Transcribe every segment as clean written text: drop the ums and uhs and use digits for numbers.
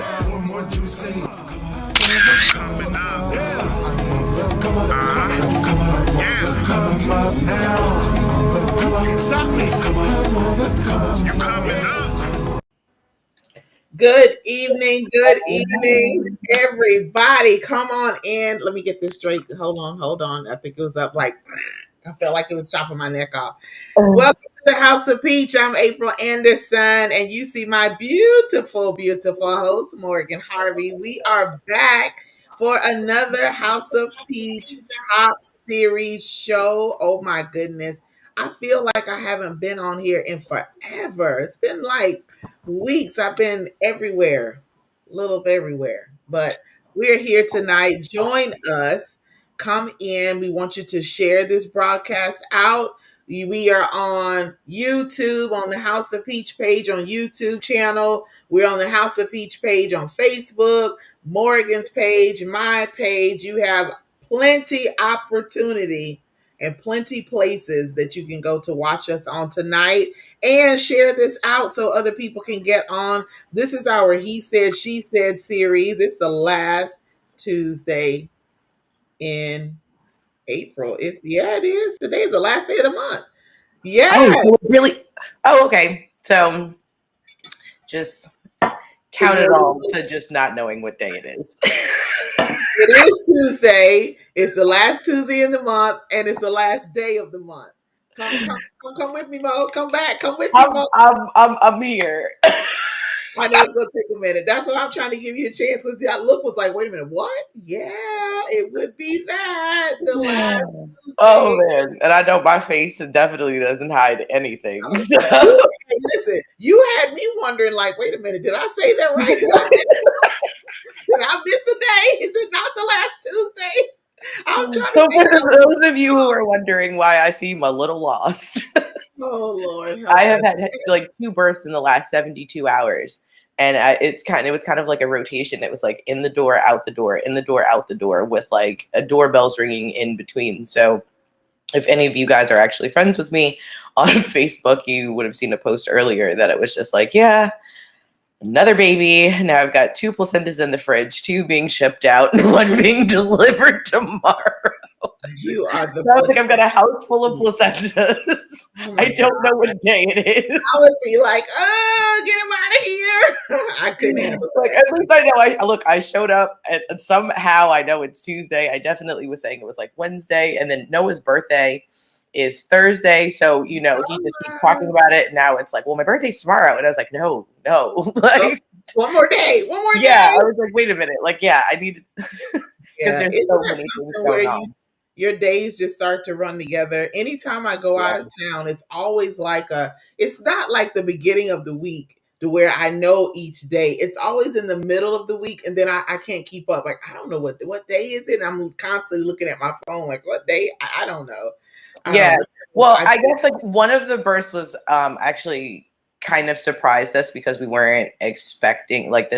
What more do you say? Coming up. Come on up now. Can't stop me. Come on. You coming up. Good evening, everybody. Come on in. Let me get this straight. Hold on. I think it was up like I felt like it was chopping my neck off. Welcome to the House of Peach. I'm April Anderson, and you see my beautiful, beautiful host, Morgan Harvey. We are back for another House of Peach Top Series show. Oh my goodness. I feel like I haven't been on here in forever. It's been like weeks. I've been everywhere, a little everywhere. But we're here tonight. Join us. Come in. We want you to share this broadcast out. We are on YouTube, on the House of Peach page on YouTube channel. We're on the House of Peach page on Facebook, Morgan's page, my page. You have plenty opportunity and plenty places that you can go to watch us on tonight and share this out so other people can get on. This is our He Said, She Said series. It's the last Tuesday in April. It is. Today is the last day of the month. Yeah. Oh, so really? Oh, okay. So just count it all to just not knowing what day it is. It is Tuesday. It's the last Tuesday in the month, and it's the last day of the month. Come with me, Mo. Come back. Come with me, Mo. I'm here. I know it's gonna take a minute. That's why I'm trying to give you a chance because that look was like, wait a minute, what? Yeah, it would be that the last Tuesday. Oh man, and I know my face definitely doesn't hide anything. So. Listen, you had me wondering, like, wait a minute, did I say that right? Did I miss a day? Is it not the last Tuesday? I'm trying so for those of you who are wondering why I seem a little lost. Oh Lord! I have had like 2 births in the last 72 hours, and it was kind of like a rotation. It was like in the door, out the door, in the door, out the door, with like a doorbells ringing in between. So, if any of you guys are actually friends with me on Facebook, you would have seen a post earlier that it was just like, yeah, another baby. Now I've got 2 placentas in the fridge, 2 being shipped out, and 1 being delivered tomorrow. You are the. I was like, I've got a house full of placentas. Oh I don't know what day it is. I would be like, oh, get him out of here. I couldn't handle it. Like, at least I know. I showed up, and somehow I know it's Tuesday. I definitely was saying it was like Wednesday, and then Noah's birthday is Thursday. So, he just keeps talking about it. Now it's like, well, my birthday's tomorrow. And I was like, no. Like, one more day. Yeah. I was like, wait a minute. Like, yeah, I need because there's so many things going on. Your days just start to run together. Anytime I go out of town, it's always like it's not like the beginning of the week to where I know each day. It's always in the middle of the week, and then I can't keep up. Like, I don't know what day is it. I'm constantly looking at my phone, like, what day? I don't know. Yeah. Well, I guess like one of the bursts was actually kind of surprised us because we weren't expecting, like,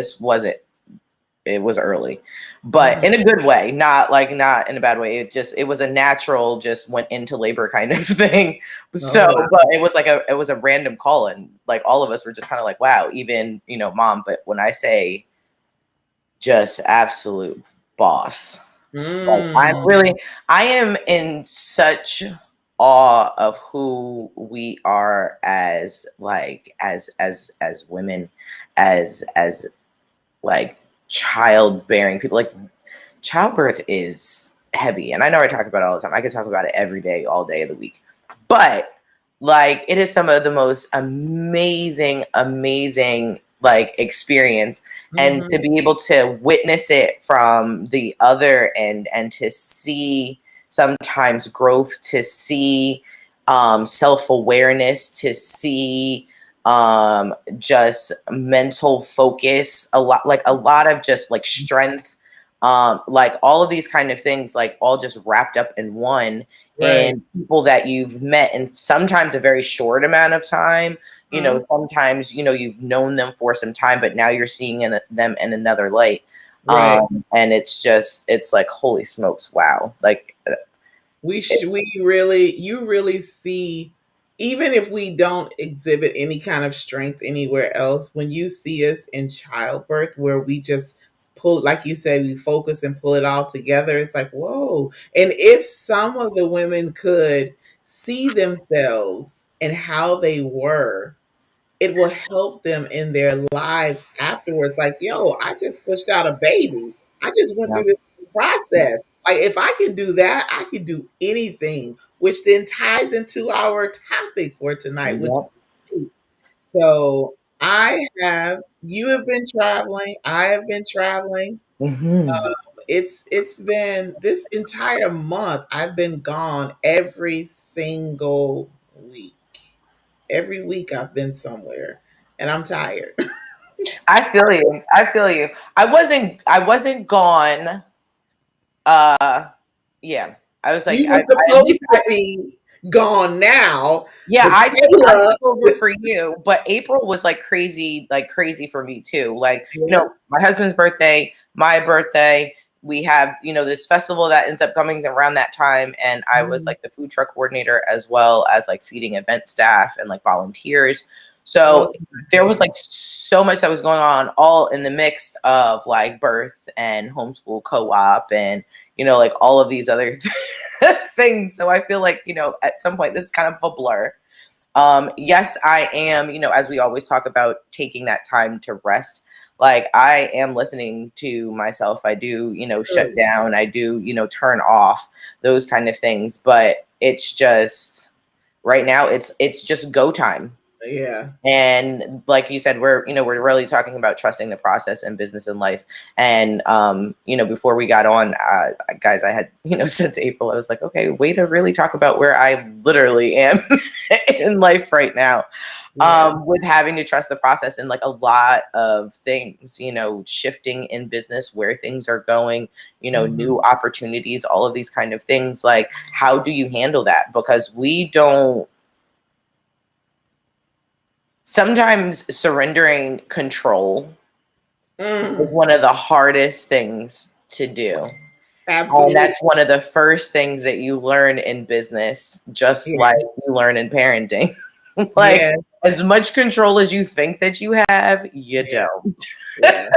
it was early, but in a good way, not in a bad way. It was a natural, just went into labor kind of thing. So, but it was a random call, and like all of us were just kind of like, wow, even, mom. But when I say just absolute boss, like, I am in such awe of who we are as women, as like childbearing people. Like, childbirth is heavy, and I know I talk about it all the time. I could talk about it every day, all day of the week, but like, it is some of the most amazing like experience, and to be able to witness it from the other end, and to see sometimes growth, to see self-awareness, to see just mental focus, a lot of just like strength, like all of these kind of things, like all just wrapped up in one. Right. And people that you've met in sometimes a very short amount of time, sometimes, you've known them for some time, but now you're seeing them in another light. Right. And it's like, holy smokes, wow. Like, you really see even if we don't exhibit any kind of strength anywhere else, when you see us in childbirth, where we just pull, like you said, we focus and pull it all together, it's like, whoa. And if some of the women could see themselves and how they were, it will help them in their lives afterwards. Like, yo, I just pushed out a baby. I just went Yeah. through this process. Like, if I can do that, I can do anything, which then ties into our topic for tonight, which Yep. is sleep. So you have been traveling. I have been traveling. Hmm. It's been this entire month, I've been gone every single week. Every week I've been somewhere and I'm tired. I feel you. I feel you. I wasn't gone. Uh yeah. I was like You were I at supposed least to be gone now, yeah, but I Kayla took over is, for you, but April was like crazy for me too. Like, yeah. my husband's birthday, my birthday, we have, this festival that ends up coming around that time. And I was Mhm. like the food truck coordinator as well as like feeding event staff and like volunteers. Oh So my there was goodness. like so much that was going on all in the mix of like birth and homeschool co-op and like all of these other things. So I feel like, at some point this is kind of a blur. Yes, I am, as we always talk about taking that time to rest. Like I am listening to myself. I do, shut Good. down. I do, turn off those kind of things. But it's just right now it's just go time. Yeah. And like you said, we're really talking about trusting the process in business and life. And before we got on, guys, I had said to April, I was like, okay, way to really talk about where I literally am in life right now, Yeah. with having to trust the process and like a lot of things, shifting in business, where things are going, Mhm. new opportunities, all of these kind of things. Like, how do you handle that? Because we don't sometimes surrendering control is Mm. one of the hardest things to do. And Absolutely. that's one of the first things that you learn in business, just Yeah. like you learn in parenting. Like, Yeah. as much control as you think that you have, you Yeah. don't. Yeah.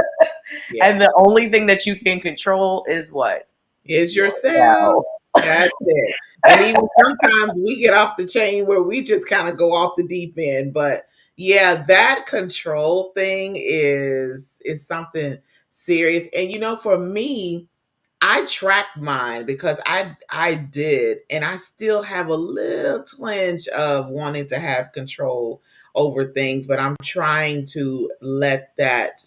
Yeah. And the only thing that you can control is what? Is yourself. Yourself. That's it. And even sometimes we get off the chain where we just kind of go off the deep end. But yeah, that control thing is something serious. And for me, I tracked mine because I did, and I still have a little twinge of wanting to have control over things, but I'm trying to let that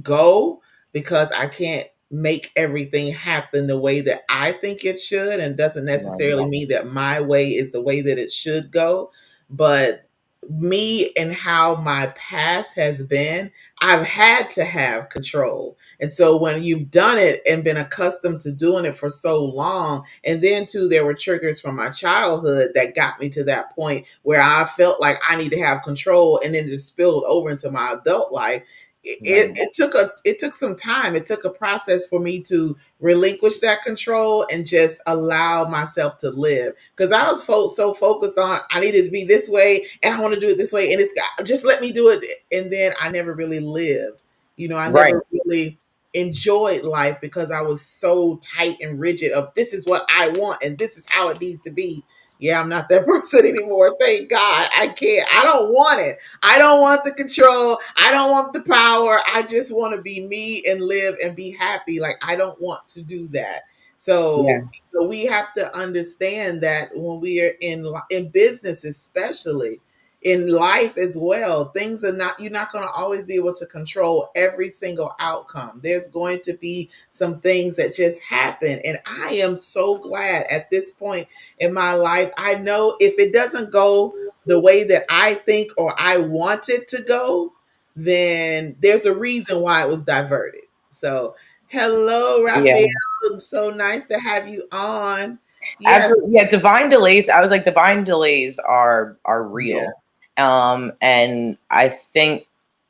go because I can't make everything happen the way that I think it should, and doesn't Right. necessarily mean that my way is the way that it should go. But me and how my past has been, I've had to have control. And so when you've done it and been accustomed to doing it for so long, and then too, there were triggers from my childhood that got me to that point where I felt like I need to have control, and then it spilled over into my adult life. Right. It took some time. It took a process for me to relinquish that control and just allow myself to live, because I was so focused on I needed to be this way and I want to do it this way, and it's just let me do it. And then I never really lived. I Right. never really enjoyed life because I was so tight and rigid of this is what I want and this is how it needs to be. Yeah, I'm not that person anymore. Thank God. I can't. I don't want it. I don't want the control. I don't want the power. I just want to be me and live and be happy. Like, I don't want to do that. Yeah. So we have to understand that when we are in business, especially in life as well, things are not, you're not going to always be able to control every single outcome. There's going to be some things that just happen. And I am so glad at this point in my life, I know if it doesn't go the way that I think or I want it to go, then there's a reason why it was diverted. So, hello, Yeah. Raphael. So nice to have you on. Yes. Absolutely. Yeah, divine delays. I was like, divine delays are Yeah. real. And I think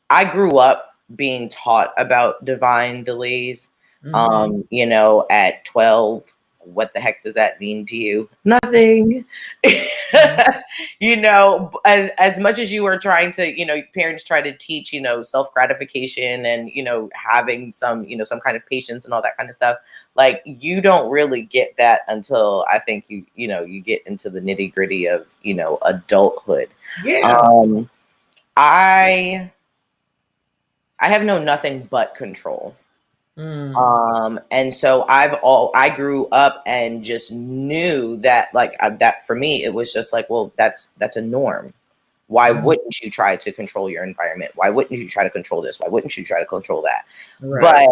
I grew up being taught about divine delays, Hmm. at 12. what the heck does that mean to you? Nothing. Mhm. As much as you are trying to, parents try to teach, self gratification and, having some, some kind of patience and all that kind of stuff. Like, you don't really get that until I think you get into the nitty gritty of, adulthood. Yeah. Um, I have known nothing but control. Mm. And so I grew up and just knew that, like, that for me, it was just like, well, that's a norm. Why Mm. wouldn't you try to control your environment? Why wouldn't you try to control this? Why wouldn't you try to control that? Right. But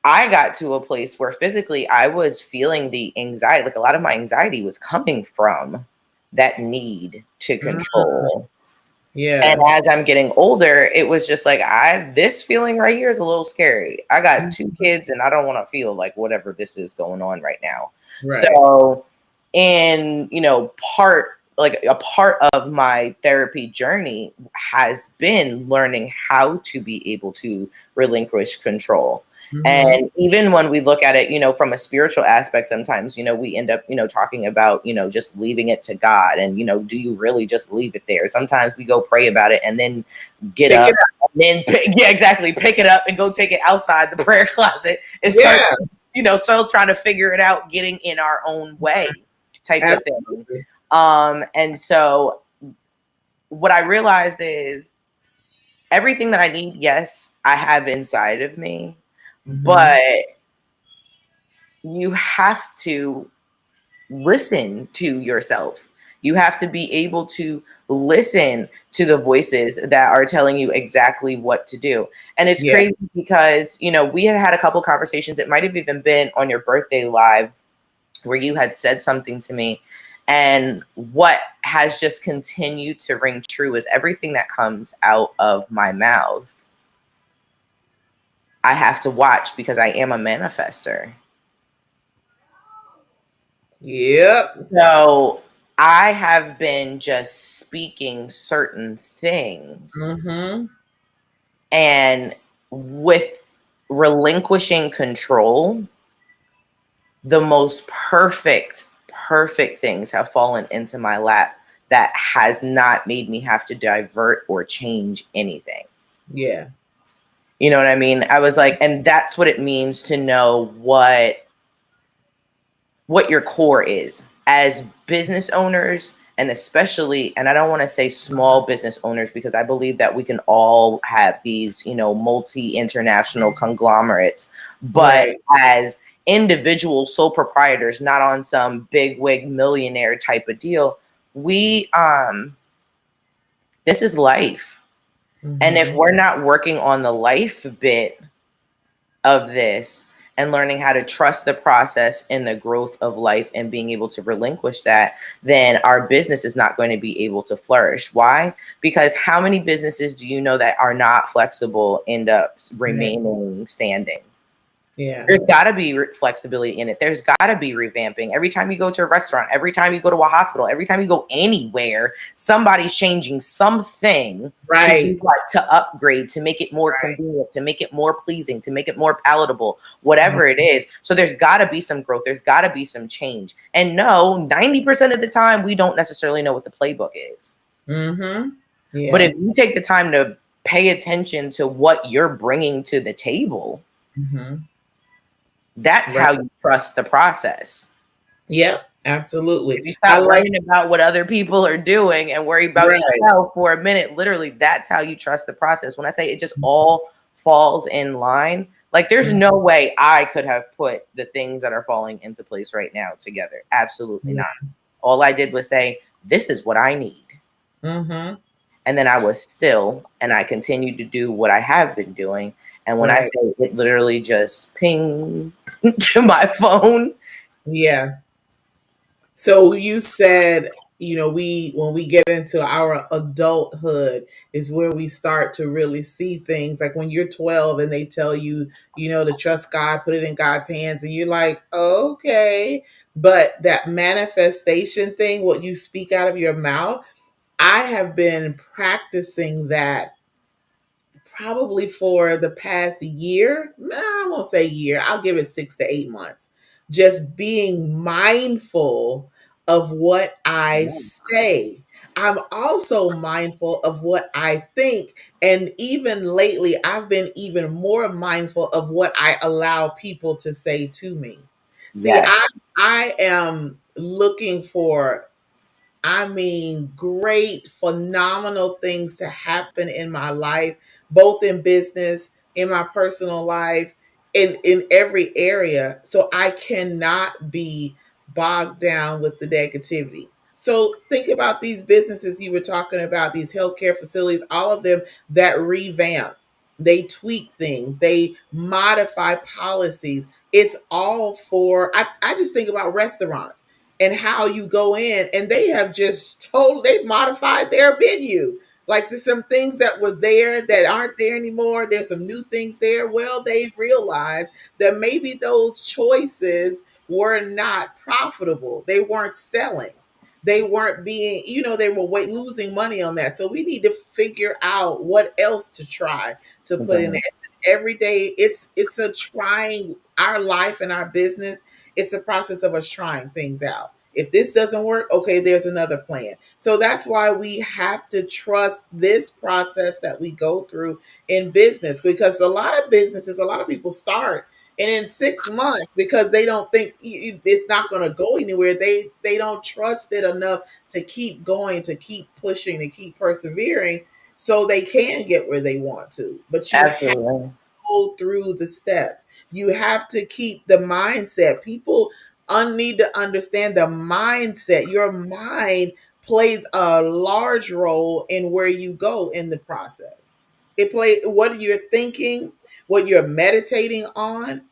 I got to a place where physically I was feeling the anxiety. Like, a lot of my anxiety was coming from that need to Mm. control. And Yeah. as I'm getting older, it was just like, this feeling right here is a little scary. I got two Mhm. kids and I don't want to feel like whatever this is going on right now. Right. So, in, a part of my therapy journey has been learning how to be able to relinquish control. Mhm. And even when we look at it, from a spiritual aspect, sometimes, we end up, talking about, just leaving it to God. And, do you really just leave it there? Sometimes we go pray about it and then get Pick it up up. and then, yeah, exactly, pick it up and go take it outside the prayer closet and start, Yeah. still trying to figure it out, getting in our own way type of thing. Absolutely. And so what I realized is everything that I need, yes, I have inside of me, Mhm. but you have to listen to yourself. You have to be able to listen to the voices that are telling you exactly what to do. And it's Yeah. crazy because, we had a couple conversations. It might have even been on your birthday live where you had said something to me. And what has just continued to ring true is everything that comes out of my mouth, I have to watch because I am a manifester. Yep. So I have been just speaking certain things, Mhm. and with relinquishing control, the most perfect things have fallen into my lap that has not made me have to divert or change anything. Yeah. You know what I mean? I was like, and that's what it means to know what your core is as business owners, and especially, and I don't want to say small business owners, because I believe that we can all have these, multi-international conglomerates, but Right. as individual sole proprietors, not on some big wig millionaire type of deal, we this is life. And if Mhm. we're not working on the life bit of this and learning how to trust the process and the growth of life and being able to relinquish that, then our business is not going to be able to flourish. Why? Because how many businesses do you know that are not flexible end up Right. remaining standing? Yeah. There's got to be flexibility in it. There's got to be revamping. Every time you go to a restaurant, every time you go to a hospital, every time you go anywhere, somebody's changing something to do Right. what? To upgrade, to make it more Right. convenient, to make it more pleasing, to make it more palatable, whatever it is. So there's got to be some growth. There's got to be some change. And no, 90% of the time, we don't necessarily know what the playbook is. Mhm. But Yeah. if you take the time to pay attention to what you're bringing to the table, Mhm. that's Right. how you trust the process. Yep. If Absolutely. you I stop like worrying about what other people are doing and worry about right. yourself for a minute, literally, that's how you trust the process. When I say it just all falls in line, like, there's Mhm. no way I could have put the things that are falling into place right now together. Absolutely Yeah. not. All I did was say, this is what I need. Mhm. And then I was still, and I continued to do what I have been doing. And when I Right. say it literally just pinged to my phone. Yeah. So you said, we when we get into our adulthood is where we start to really see things. Like when you're 12 and they tell you, to trust God, put it in God's hands, and you're like, okay. But that manifestation thing, what you speak out of your mouth, I have been practicing that probably for the past year. Nah, I won't say year. I'll give it 6 to 8 months. just being mindful of what I Yeah. say. I'm also mindful of what I think. And even lately, I've been even more mindful of what I allow people to say to me. See, Yes. I am looking for, I mean, great, phenomenal things to happen in my life, both in business, in my personal life, in every area. So I cannot be bogged down with the negativity. So think about these businesses you were talking about, these healthcare facilities, all of them that revamp, they tweak things, they modify policies. It's all for, I just think about restaurants and how you go in, and they have just they've modified their menu. Like there's some things that were there that aren't there anymore. There's some new things there. Well, they realized that maybe those choices were not profitable. They weren't selling. They weren't being, they were losing money on that. So we need to figure out what else to try to put in there. Mhm. Every day, it's a trying our life and our business. It's a process of us trying things out. If this doesn't work, okay, there's another plan. So that's why we have to trust this process that we go through in business, because a lot of businesses, a lot of people start, and in 6 months, because they don't think it's not going to go anywhere, they don't trust it enough to keep going, to keep pushing, to keep persevering, so they can get where they want to. But you have Absolutely. go through the steps. You have to keep the mindset. People need to understand the mindset. Your mind plays a large role in where you go in the process. It play what you're thinking, what you're meditating on.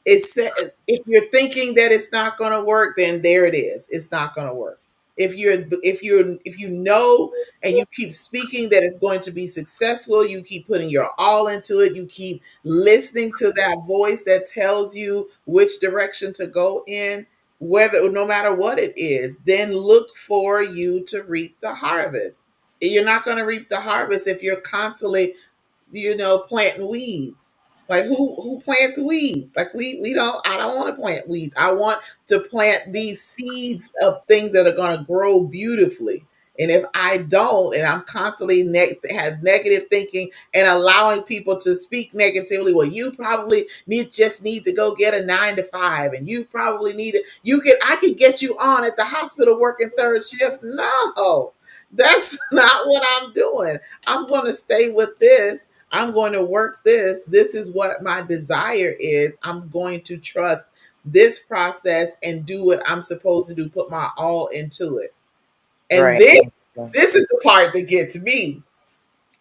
It's if you're thinking that it's not going to work, then there it is. It's not going to work. If you know and you keep speaking that it's going to be successful, you keep putting your all into it, you keep listening to that voice that tells you which direction to go in, whether no matter what it is, then look for you to reap the harvest. You're not going to reap the harvest if you're constantly, planting weeds. Like who plants weeds? Like we don't. I don't want to plant weeds. I want to plant these seeds of things that are going to grow beautifully. And if I don't, and I'm constantly have negative thinking and allowing people to speak negatively, well, you probably need to go get a 9 to 5, and you probably need to. I could get you on at the hospital working third shift. No, that's not what I'm doing. I'm going to stay with this. I'm going to work this. This is what my desire is. I'm going to trust this process and do what I'm supposed to do, put my all into it. And Right. then this is the part that gets me,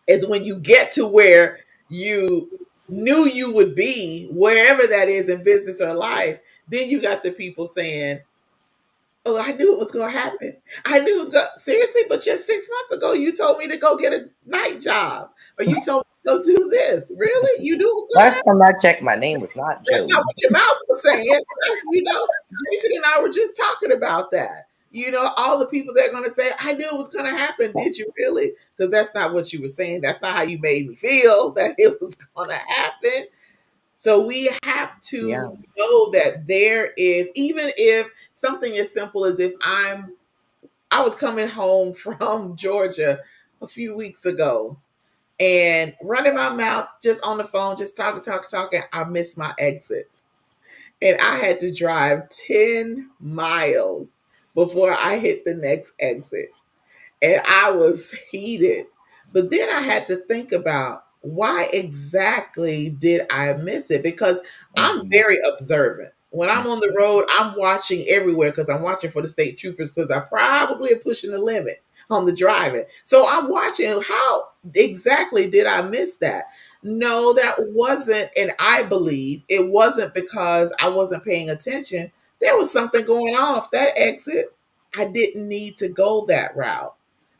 is when you get to where you knew you would be, wherever that is in business or life, then you got the people saying, "Oh, I knew it was going to happen. I knew it was going to, seriously, but just 6 months ago, you told me to go get a night job, or you told me to go do this. Really? You knew it was going to Last happen?" time I checked, my name was not That's not Joe. what your mouth was saying. Jason and I were just talking about that. All the people that are going to say, "I knew it was going to happen." Did you really? Because that's not what you were saying. That's not how you made me feel that it was going to happen. So we have to Yeah. know that there is, even if something as simple as, if I was coming home from Georgia a few weeks ago and running my mouth just on the phone, just talking, I missed my exit. And I had to drive 10 miles before I hit the next exit. And I was heated. But then I had to think about, why exactly did I miss it? Because I'm Mhm. very observant. When I'm on the road, I'm watching everywhere, because I'm watching for the state troopers, because I probably am pushing the limit on the driving. So I'm watching, how exactly did I miss that? No, that wasn't, and I believe it wasn't because I wasn't paying attention. There was something going on off that exit. I didn't need to go that route.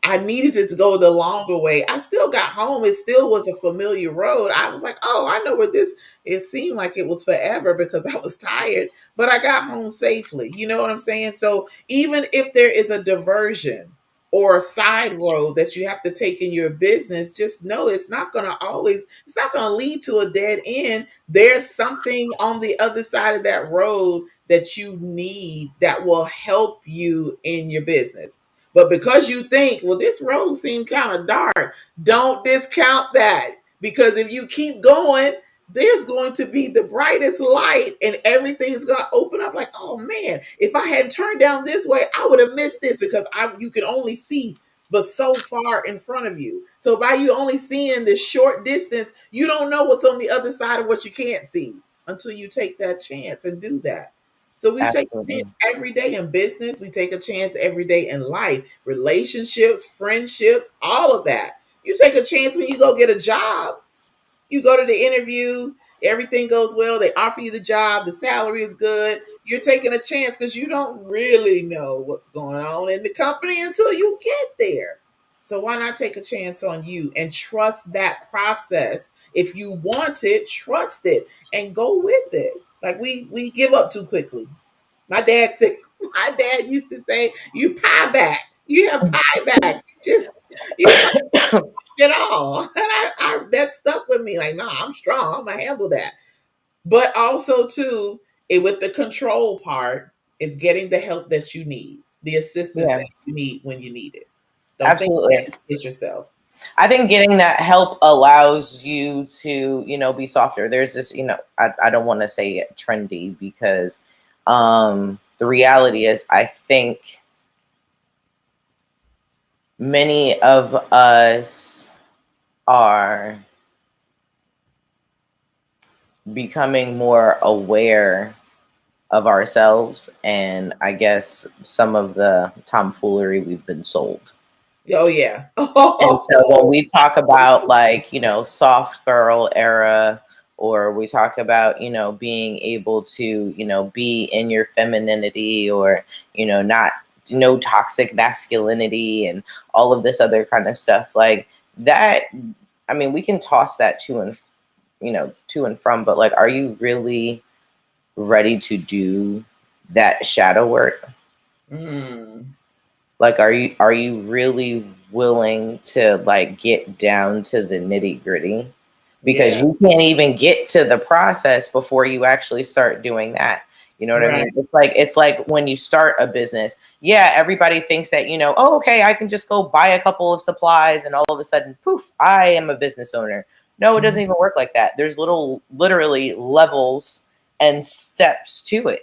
I needed it to go the longer way. I still got home. It still was a familiar road. I was like, "Oh, I know where this." It seemed like it was forever because I was tired, but I got home safely. You know what I'm saying? So even if there is a diversion, or a side road that you have to take in your business, just know it's not going to always, it's not going to lead to a dead end. There's something on the other side of that road that you need that will help you in your business. But because you think, well, this road seemed kind of dark, don't discount that, because if you keep going, there's going to be the brightest light and everything's going to open up like, oh man, if I had turned down this way, I would have missed this, because you can only see but so far in front of you. So by you only seeing this short distance, you don't know what's on the other side of what you can't see until you take that chance and do that. So we take a chance Absolutely. every day in business. We take a chance every day in life, relationships, friendships, all of that. You take a chance when you go get a job. You go to the interview, everything goes well, they offer you the job, the salary is good. You're taking a chance because you don't really know what's going on in the company until you get there. So why not take a chance on you and trust that process? If you want it, trust it and go with it. Like we give up too quickly. My dad said, my dad used to say, "You pie backs. You have pie backs. You don't at all." And that stuck with me. Like, nah, I'm strong. I'm gonna handle that. But also too, with the control part, is getting the help that you need, the assistance Yeah, that you need when you need it. Don't think you absolutely. have to do it yourself. I think getting that help allows you to, be softer. There's this, I don't want to say it trendy because the reality is, I think many of us are becoming more aware of ourselves and I guess some of the tomfoolery we've been sold. Oh yeah. And so when Oh, we talk about like, soft girl era, or we talk about, being able to, be in your femininity, or, not no toxic masculinity and all of this other kind of stuff like that. I mean, we can toss that to and from, but like, are you really ready to do that shadow work? mm, Like, are you really willing to like get down to the nitty gritty? Because yeah. you can't even get to the process before you actually start doing that. You know what I Right. mean? It's like when you start a business, yeah, everybody thinks that, oh, okay, I can just go buy a couple of supplies and all of a sudden, poof, I am a business owner. No, it doesn't Mhm. even work like that. There's literally levels and steps to it.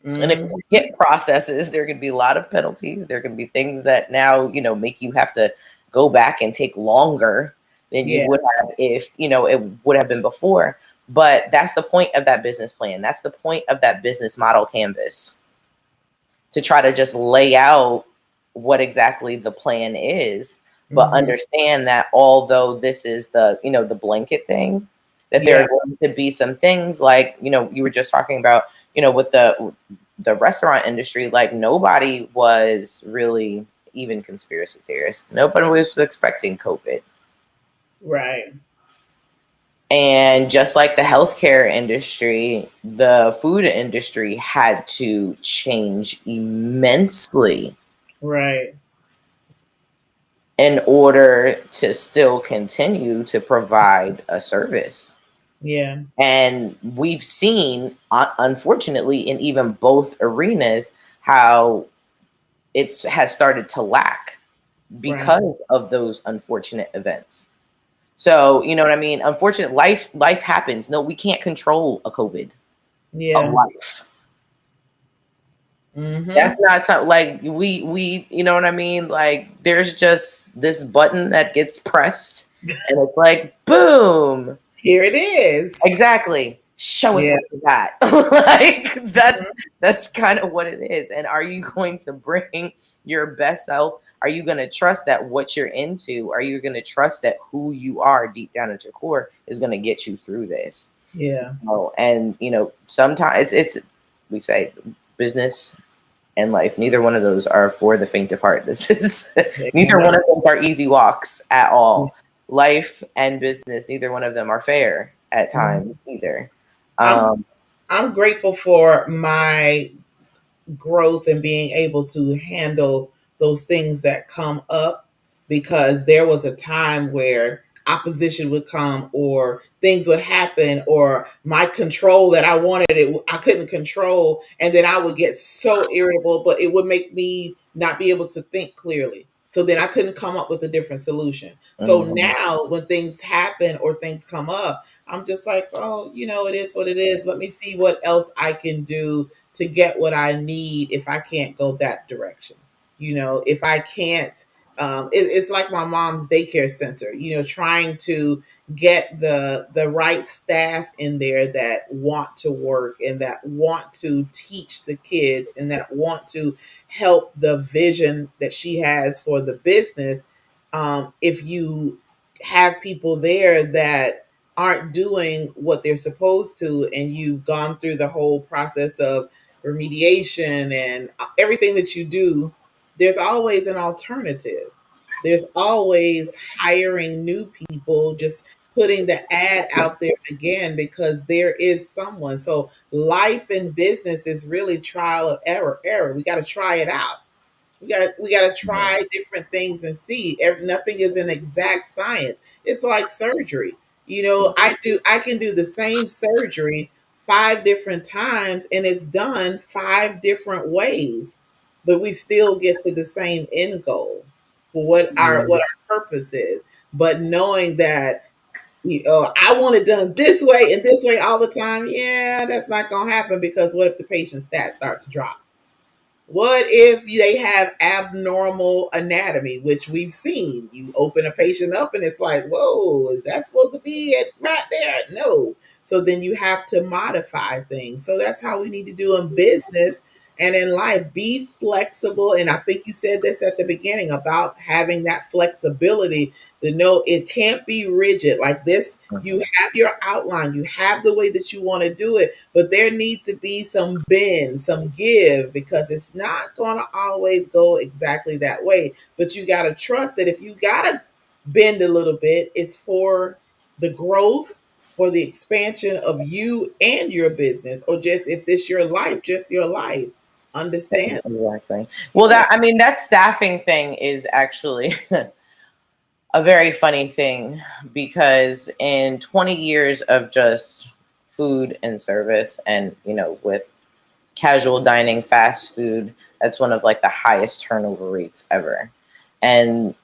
And if you Mhm. skip processes, there could be a lot of penalties. There can be things that now, make you have to go back and take longer than you Yeah. would have if, it would have been before. But that's the point of that business plan. That's the point of that business model canvas, to try to just lay out what exactly the plan is, but Mhm. understand that although this is the blanket thing, that there Yeah. are going to be some things like, you were just talking about, with the restaurant industry, like nobody was really, even conspiracy theorists, nobody was expecting COVID. Right. And just like the healthcare industry, the food industry had to change immensely Right. in order to still continue to provide a service. Yeah. And we've seen, unfortunately, in even both arenas, how it has started to lack Right. because of those unfortunate events. So, you know what I mean? Unfortunate life happens. No, we can't control a COVID of Yeah. life. That's Mhm. not something like we you know what I mean? Like there's just this button that gets pressed and it's like boom. Here it is. Exactly. Show us Yeah. what you got. Like that's Mhm. that's kind of what it is. And are you going to bring your best self? Are you going to trust that what you're into? Are you going to trust that who you are deep down at your core is going to get you through this? Yeah. And sometimes it's we say business and life. Neither one of those are for the faint of heart. This is neither No. one of those are easy walks at all. Life and business, neither one of them are fair at Mhm. times either. I'm Um, I'm grateful for my growth and being able to handle those things that come up, because there was a time where opposition would come or things would happen, or my control that I wanted it I couldn't control, and then I would get so irritable, but it would make me not be able to think clearly, so then I couldn't come up with a different solution. So Mhm. now when things happen or things come up, I'm just like, oh, it is what it is. Let me see what else I can do to get what I need if I can't go that direction. If I can't, it's like my mom's daycare center, trying to get the right staff in there that want to work and that want to teach the kids and that want to help the vision that she has for the business. If you have people there that aren't doing what they're supposed to, and you've gone through the whole process of remediation and everything that you do, there's always an alternative. There's always hiring new people, just putting the ad out there again because there is someone. So life and business is really trial of error. We got to try it out. We got to Yeah. try different things and see. Nothing is an exact science. It's like surgery. I can do the same surgery 5 different times and it's done 5 different ways, but we still get to the same end goal for what our purpose is. But knowing that I want it done this way and this way all the time, yeah, that's not gonna happen, because what if the patient stats start to drop? What if they have abnormal anatomy, which we've seen? You open a patient up and it's like, whoa, is that supposed to be it right there? No. So then you have to modify things. So that's how we need to do in business and in life. Be flexible. And I think you said this at the beginning about having that flexibility to know it can't be rigid like this. You Mhm. have your outline, you have the way that you want to do it, but there needs to be some bend, some give, because it's not going to always go exactly that way. But you got to trust that if you got to bend a little bit, it's for the growth, for the expansion of you and your business, or just if this your life, just your life. Understand? Exactly. Well, Yeah. that staffing thing is actually a very funny thing, because in 20 years of just food and service, and with casual dining, fast food, that's one of like the highest turnover rates ever. And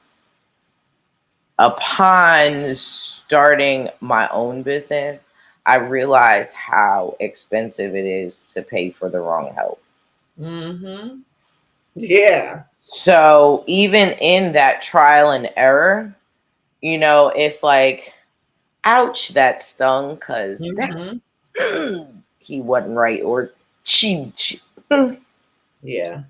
upon starting my own business, I realized how expensive it is to pay for the wrong help. Mm-hmm. Yeah. So even in that trial and error, it's like, ouch, that stung, because that Mm-hmm. he wasn't right, or she Yeah.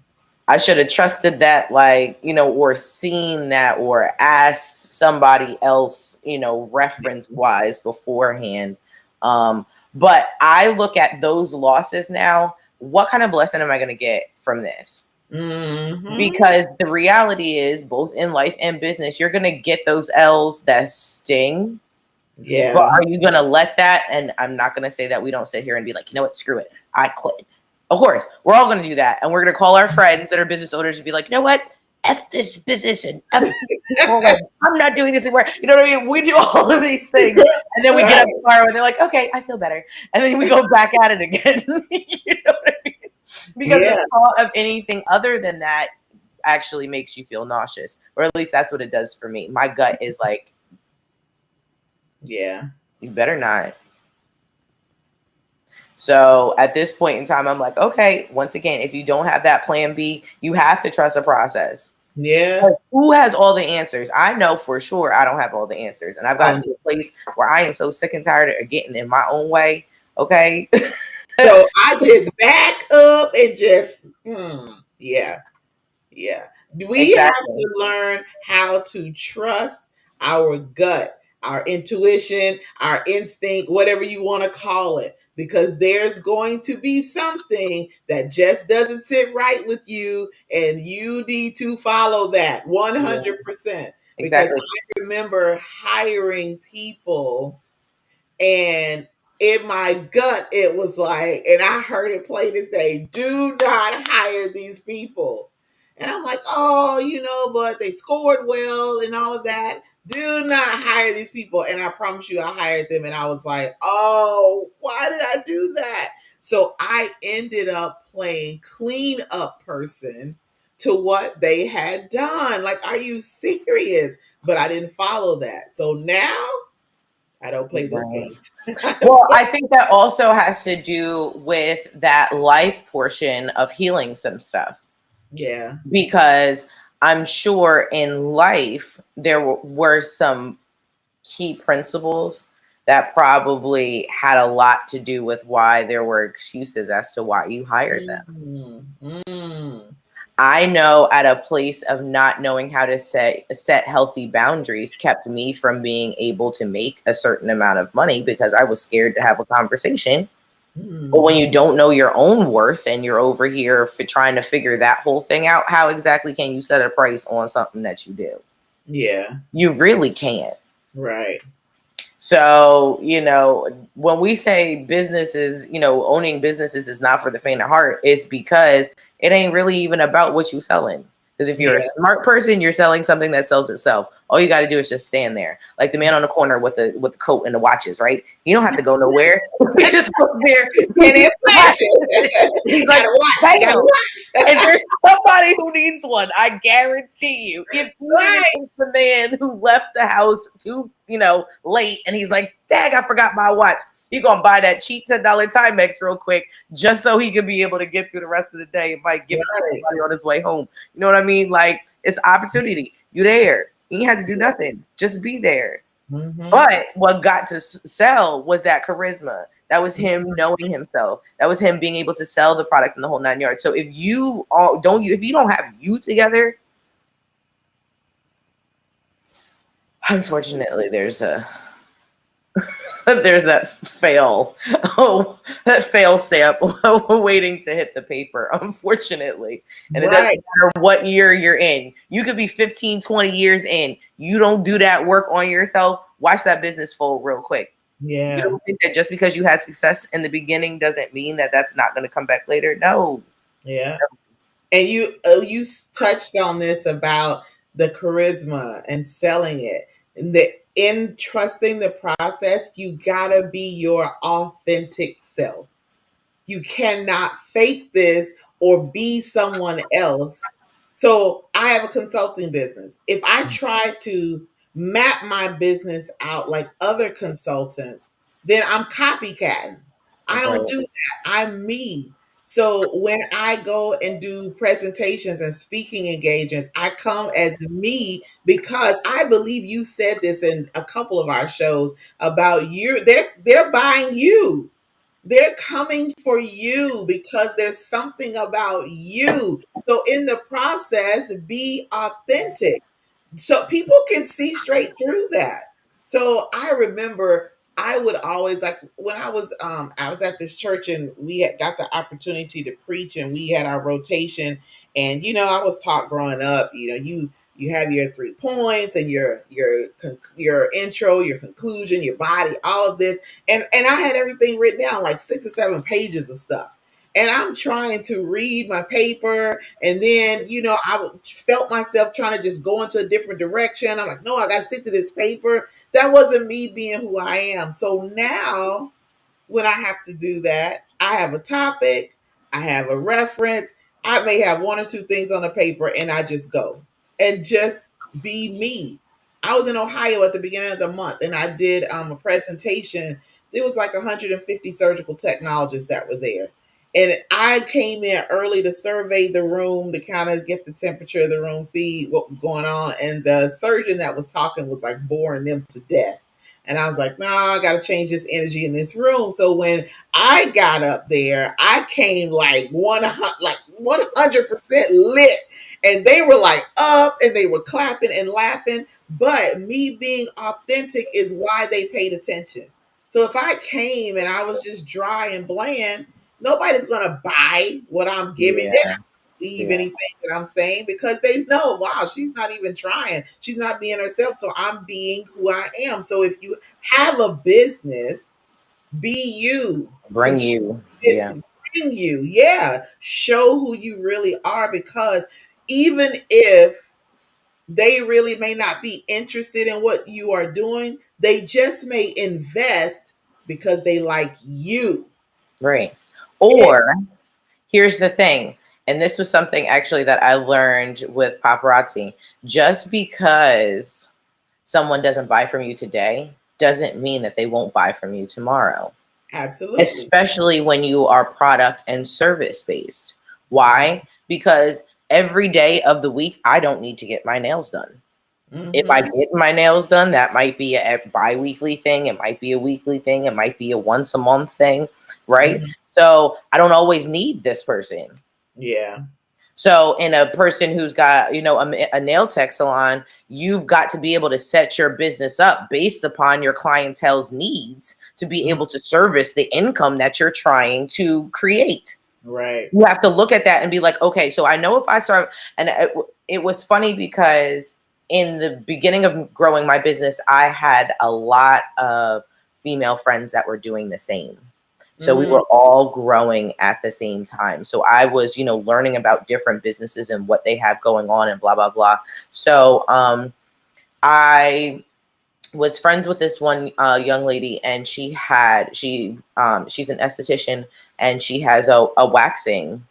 I should have trusted that, like, or seen that, or asked somebody else, reference wise beforehand. But I look at those losses now. What kind of blessing am I going to get from this? Mm-hmm. Because the reality is, both in life and business, you're going to get those L's that sting. But Yeah. are you going to let that? And I'm not going to say that we don't sit here and be like, you know what, screw it, I quit. Of course, we're all going to do that. And we're going to call our friends that are business owners and be like, you know what? F this business and F people. And I'm not doing this anymore. You know what I mean? We do all of these things. And then we get Right. up tomorrow and they're like, okay, I feel better. And then we go back at it again. You know what I mean? Because the Yeah. thought of anything other than that actually makes you feel nauseous. Or at least that's what it does for me. My gut is like, Yeah. you better not. So at this point in time, I'm like, okay, once again, if you don't have that plan B, you have to trust a process. Yeah. Like, who has all the answers? I know for sure I don't have all the answers. And I've gotten Um, to a place where I am so sick and tired of getting in my own way. Okay. so I just back up and just, yeah. Yeah. We have Exactly. to learn how to trust our gut, our intuition, our instinct, whatever you want to call it, because there's going to be something that just doesn't sit right with you, and you need to follow that Yeah, 100%. Because exactly. I remember hiring people, and in my gut, it was like, and I heard it plain as day, do not hire these people. And I'm like, oh, but they scored well and all of that. Do not hire these people. And I promise you, I hired them and I was like, oh, why did I do that? So I ended up playing clean up person to what they had done. Like, are you serious? But I didn't follow that. So now I don't play those Right. games. Well, I think that also has to do with that life portion of healing some stuff. Yeah. Because I'm sure in life there were some key principles that probably had a lot to do with why there were excuses as to why you hired them. I know at a place of not knowing how to set healthy boundaries kept me from being able to make a certain amount of money because I was scared to have a conversation. But when you don't know your own worth and you're over here for trying to figure that whole thing out, how exactly can you set a price on something that you do? Yeah. You really can't. Right. So, when we say businesses, owning businesses is not for the faint of heart, it's because it ain't really even about what you're selling. Because if you're a smart person, you're selling something that sells itself. All you got to do is just stand there, like the man on the corner with the coat and the watches, right? You don't have to go nowhere. He just goes there. He's like, gotta watch. and there's somebody who needs one. I guarantee you. If you the man who left the house too, late, and he's like, "Dang, I forgot my watch." He gonna buy that cheap $10 Timex real quick just so he can be able to get through the rest of the day and might give it to somebody on his way home. You know what I mean? Like, it's opportunity. You there. You ain't have to do nothing. Just be there. Mm-hmm. But what got to sell was that charisma. That was him knowing himself. That was him being able to sell the product in the whole 9 yards. So if you don't have you together, unfortunately, there's that fail stamp waiting to hit the paper, unfortunately. And it doesn't matter what year you're in. You could be 15, 20 years in. You don't do that work on yourself, watch that business fold real quick. Yeah. You don't think that just because you had success in the beginning doesn't mean that that's not going to come back later? No. Yeah. And you touched on this about the charisma and selling it. In trusting the process, you gotta be your authentic self. You cannot fake this or be someone else. So I have a consulting business. If I try to map my business out like other consultants, then I'm copycatting. I don't do that. I'm me. So when I go and do presentations and speaking engagements, I come as me because I believe you said this in a couple of our shows about you. They're buying you. They're coming for you because there's something about you. So in the process, be authentic. So people can see straight through that. So I remember I would always, like, when I was at this church and we had got the opportunity to preach and we had our rotation. And I was taught growing up, you have your 3 points and your intro, your conclusion, your body, all of this. And I had everything written down, like 6 or 7 pages of stuff. And I'm trying to read my paper. And then, I felt myself trying to just go into a different direction. I'm like, no, I got to stick to this paper. That wasn't me being who I am. So now when I have to do that, I have a topic, I have a reference. I may have 1 or 2 things on the paper and I just go and just be me. I was in Ohio at the beginning of the month and I did a presentation. It was like 150 surgical technologists that were there. And I came in early to survey the room, to kind of get the temperature of the room, see what was going on. And the surgeon that was talking was like boring them to death. And I was like, I got to change this energy in this room. So when I got up there, I came like 100% lit. And they were like up and they were clapping and laughing. But me being authentic is why they paid attention. So if I came and I was just dry and bland, nobody's going to buy what I'm giving. They're not going to believe anything that I'm saying because they know, wow, she's not even trying. She's not being herself. So I'm being who I am. So if you have a business, be you. Bring you. Bring you. Yeah. Show who you really are because even if they really may not be interested in what you are doing, they just may invest because they like you. Right. Yeah, Or here's the thing, and this was something actually that I learned with paparazzi. Just because someone doesn't buy from you today doesn't mean that they won't buy from you tomorrow, absolutely. especially when you are product and service based. Why? Because every day of the week, I don't need to get my nails done. If I Mm-hmm. get my nails done, that might be a bi-weekly thing. It might be a weekly thing. It might be a once a month thing, right? Mm-hmm. So I don't always need this person. Yeah. So, in a person who's got, a nail tech salon, you've got to be able to set your business up based upon your clientele's needs to be Mhm. able to service the income that you're trying to create. Right. You have to look at that and be like, okay, so I know if I start, and it was funny because in the beginning of growing my business, I had a lot of female friends that were doing the same. So we Mm, were all growing at the same time. So I was, learning about different businesses and what they have going on and blah, blah, blah. So I was friends with this one young lady, and she's an esthetician, and she has a waxing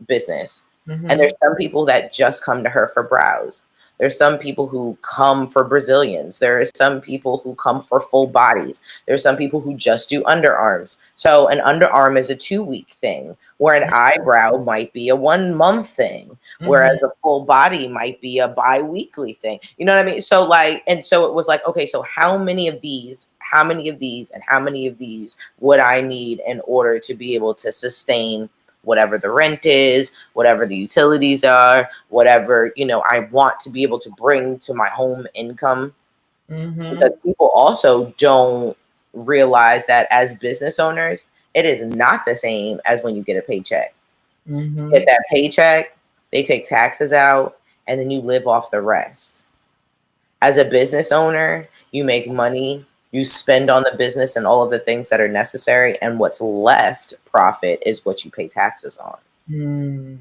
business. And mhm, there's some people that just come to her for brows. There's some people who come for Brazilians. There are some people who come for full bodies. There's some people who just do underarms. So an underarm is a 2-week thing, where an eyebrow might be a 1 month thing, whereas mhm, a full body might be a bi-weekly thing. You know what I mean? So like, and so it was like, okay, so how many of these, and how many of these would I need in order to be able to sustain whatever the rent is, whatever the utilities are, whatever, I want to be able to bring to my home income. Because mhm, people also don't realize that as business owners, it is not the same as when you get a paycheck. Get mhm. that paycheck, they take taxes out, and then you live off the rest. As a business owner, you make money, you spend on the business and all of the things that are necessary, and what's left profit is what you pay taxes on. Mm.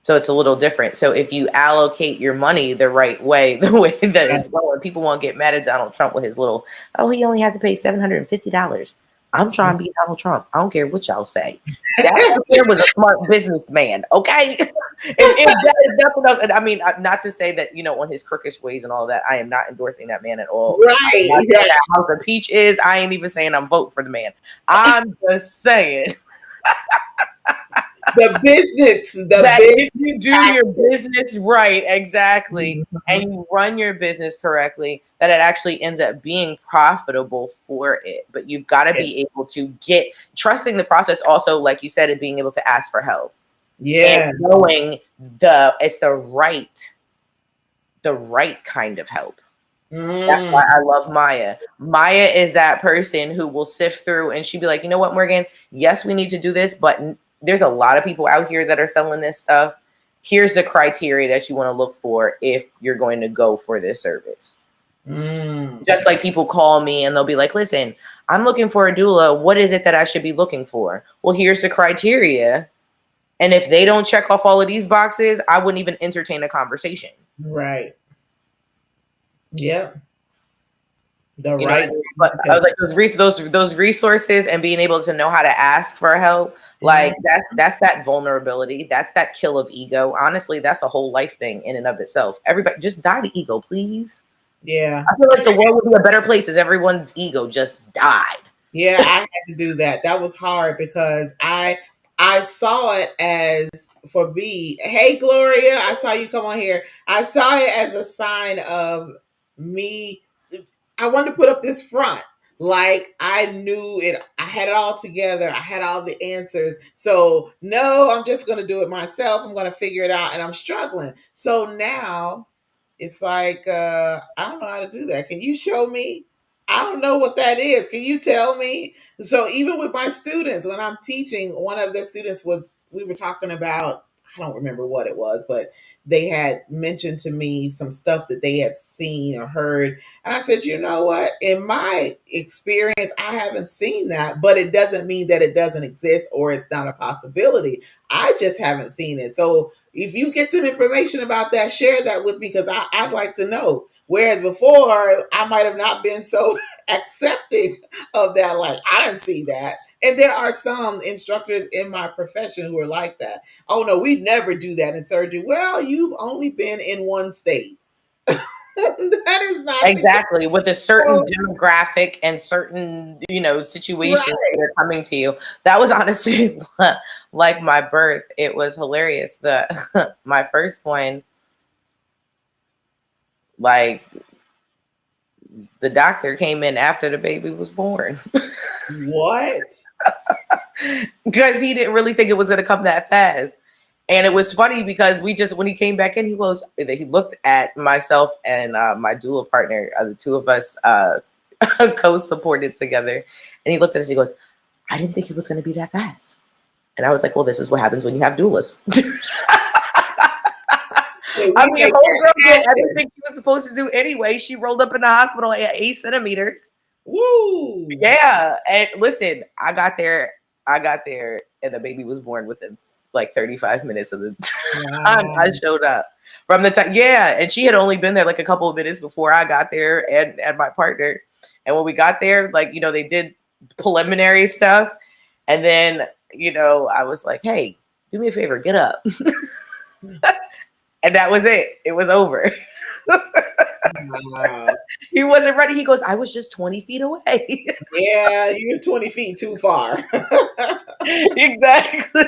So it's a little different. So if you allocate your money the right way, the way that Right. it's going, people won't get mad at Donald Trump with his little, oh, he only had to pay $750. I'm trying to be Donald Trump. I don't care what y'all say. That right there was a smart businessman, okay? if that is nothing else, and I mean, not to say that, on his crookish ways and all that, I am not endorsing that man at all. I'm not Right, saying right. that House of Peach is. I ain't even saying I'm voting for the man. I'm just saying The that if business you do your tactic. business right, exactly, and Mhm. you run your business correctly, that it actually ends up being profitable for it. But you've got to be able to get trusting the process, also, like you said, and being able to ask for help and Yeah. knowing it's the right kind of help. That's why Mm. I love Maya. Maya is that person who will sift through and she'd be like, you know what, Morgan? Yes, we need to do this, but there's a lot of people out here that are selling this stuff. Here's the criteria that you want to look for if you're going to go for this service. Mm. Just like people call me and they'll be like, listen, I'm looking for a doula. What is it that I should be looking for? Well, here's the criteria. And if they don't check off all of these boxes, I wouldn't even entertain a conversation. Right. Yep. The You know what right I mean? time But I because was like those resources and being able to know how to ask for help, mm, like that's that vulnerability, that's that kill of ego. Honestly, that's a whole life thing in and of itself. Everybody just die to ego, please. yeah. I feel like the world would be a better place if everyone's ego just died. Yeah, I had to do that. That was hard because I saw it as for me. Hey Gloria, I saw you come on here. I saw it as a sign of me. I wanted to put up this front. Like I knew it, I had it all together. I had all the answers. So no, I'm just gonna do it myself. I'm gonna figure it out and I'm struggling. So now it's like I don't know how to do that. Can you show me? I don't know what that is. Can you tell me? So even with my students, when I'm teaching, one of the students was we were talking about I don't remember what it was, but they had mentioned to me some stuff that they had seen or heard. And I said, you know what? In my experience, I haven't seen that, but it doesn't mean that it doesn't exist or it's not a possibility. I just haven't seen it. So if you get some information about that, share that with me because I'd like to know. Whereas before, I might have not been so accepting of that. Like, I didn't see that. And there are some instructors in my profession who are like that. Oh no, we never do that in surgery. Well, you've only been in one state. That is not the Exactly, with a certain case. demographic and certain, situations Right. that are coming to you. That was honestly like my birth. It was hilarious. The my first one, like the doctor came in after the baby was born What? because he didn't really think it was going to come that fast. And it was funny because when he came back in, he looked at myself and my doula partner, the two of us co-supported together. And he looked at us, he goes, I didn't think it was going to be that fast. And I was like, well, this is what happens when you have doulas. Wait, I we mean, make whole girl that did happen. everything she was supposed to do anyway. She rolled up in the hospital at 8 centimeters. Woo! Yeah. And listen, I got there and the baby was born within like 35 minutes of the time Wow. I showed up. From the time, yeah, and she had only been there like a couple of minutes before I got there and my partner. And when we got there, like, they did preliminary stuff. And then, I was like, hey, do me a favor, get up. And that was it. It was over. Wow. He wasn't ready. He goes, I was just 20 feet away. Yeah, you're 20 feet too far. Exactly.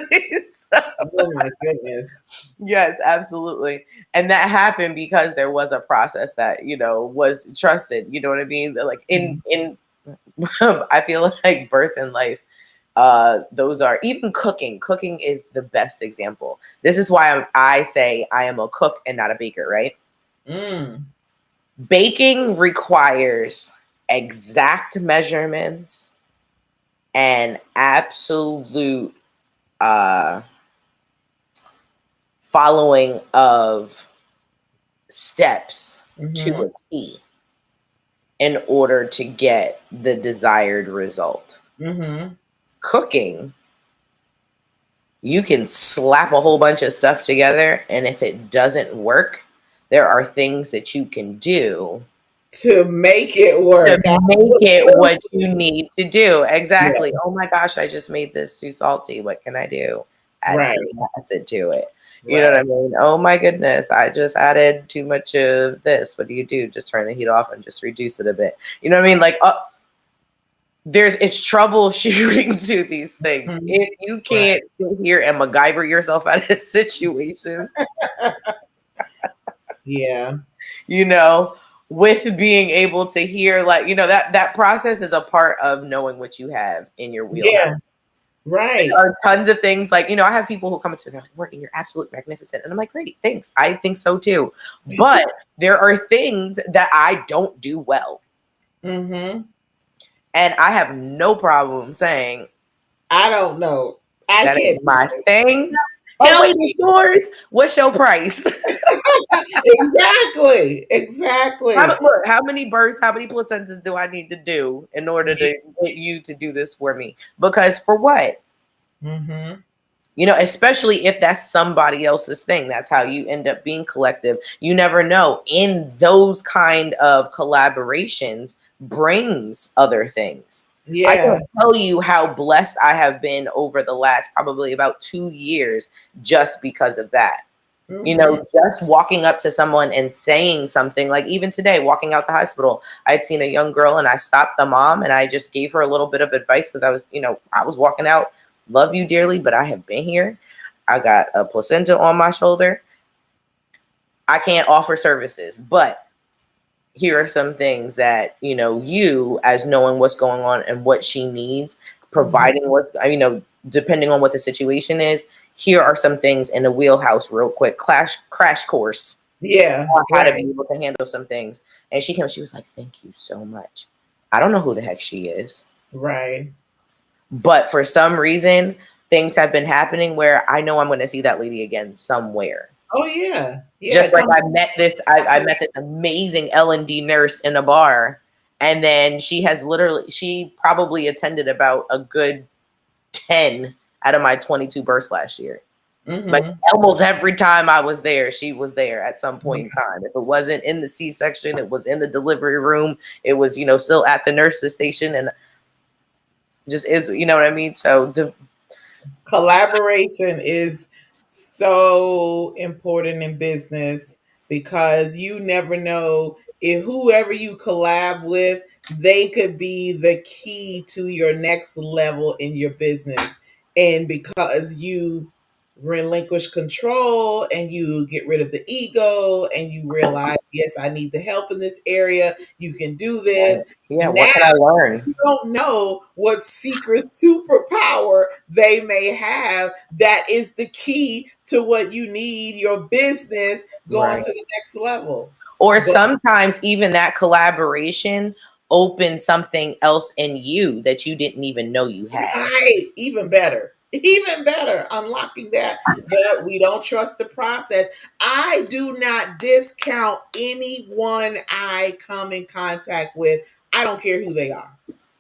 So, Oh my goodness. yes, absolutely. And that happened because there was a process that, was trusted. You know what I mean? Like in I feel like birth and life, those are even cooking. Cooking is the best example. This is why I say I am a cook and not a baker, right? Mm. Baking requires exact measurements and absolute following of steps to Mm-hmm. a T in order to get the desired result. Mm-hmm. Cooking, you can slap a whole bunch of stuff together, and if it doesn't work, there are things that you can do To make it to work. make it what you need to do. Exactly. Yeah, Oh my gosh, I just made this too salty. What can I do? Add right, some acid to it. You know what I right. mean? Oh my goodness, I just added too much of this. What do? Just turn the heat off and just reduce it a bit. You know what I mean? Like, it's troubleshooting to these things. Mhm. If you Right. can't sit here and MacGyver yourself out of situations, Yeah. you know, with being able to hear, like, that process is a part of knowing what you have in your wheelhouse. Yeah. Right. There are tons of things, like, I have people who come to me, they're like, Morgan, you're absolutely magnificent. And I'm like, great, thanks. I think so too. But there are things that I don't do well. Mm-hmm. And I have no problem saying I don't know. I that can't ain't do my this. thing. Oh, Help wait, me. it's yours. What's your price? Exactly. Exactly. Look, how many births, how many placentas do I need to do in order to get you to do this for me? Because for what? Mm-hmm. Especially if that's somebody else's thing. That's how you end up being collective. You never know. In those kind of collaborations brings other things. I Yeah. can tell you how blessed I have been over the last probably about 2 years just because of that. Mm-hmm. Just walking up to someone and saying something, like even today, walking out the hospital, I had seen a young girl and I stopped the mom and I just gave her a little bit of advice because I was walking out. Love you dearly, but I have been here. I got a placenta on my shoulder. I can't offer services, but here are some things that, you as knowing what's going on and what she needs, providing what's, depending on what the situation is, here are some things in the wheelhouse real quick. Crash course Yeah. on how to Right. be able to handle some things. And she was like, thank you so much. I don't know who the heck she is. Right. But for some reason, things have been happening where I know I'm going to see that lady again somewhere. Oh yeah, yeah. Just like I met this amazing L&D nurse in a bar, and then she probably attended about a good 10 out of my 22 births last year. Like Mm-hmm. almost every time I was there, she was there at some point in time. If it wasn't in the C-section, it was in the delivery room. It was, still at the nurse's station, and just is, you know what I mean? So Collaboration is so important in business because you never know if whoever you collab with, they could be the key to your next level in your business. And because you relinquish control and you get rid of the ego and you realize, yes, I need the help in this area, you can do this. yeah, Now what can I learn? you don't know what secret superpower they may have that is the key to what you need your business going Right. to the next level. Or But sometimes even that collaboration opens something else in you that you didn't even know you had. right, even better, unlocking that. But we don't trust the process. I do not discount anyone I come in contact with. I don't care who they are.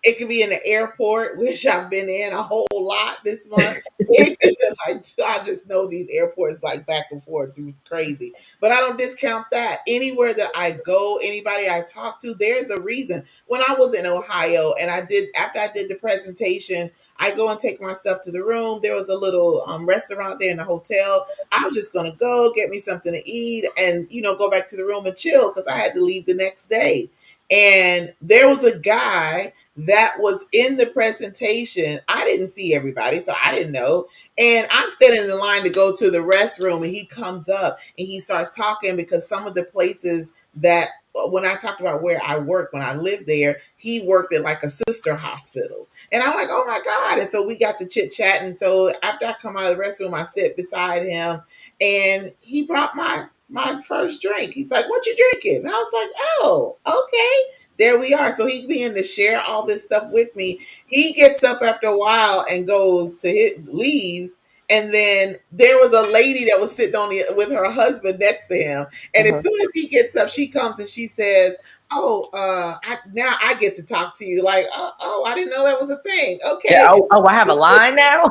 It could be in the airport, which I've been in a whole lot this month. It could be like, I just know these airports like back and forth. It's crazy. But I don't discount that. Anywhere that I go, anybody I talk to, there's a reason. When I was in Ohio and after I did the presentation, I go and take myself to the room. There was a little restaurant there in the hotel. I was just going to go get me something to eat and, go back to the room and chill because I had to leave the next day. And there was a guy that was in the presentation. I didn't see everybody, so I didn't know. And I'm standing in the line to go to the restroom, and he comes up and he starts talking because some of the places that when I talked about where I worked when I lived there, he worked at like a sister hospital. And I'm like, oh my God. And so we got to chit chat. And so after I come out of the restroom, I sit beside him and he brought my first drink. He's like, what you drinking? And I was like, oh, okay. There we are. So he began to share all this stuff with me. He gets up after a while and goes to leaves. And then there was a lady that was sitting with her husband next to him. And as Mhm. soon as he gets up, she comes and she says, "Oh, now I get to talk to you." Like, oh, I didn't know that was a thing. Yeah. Okay. Oh, I have a line now.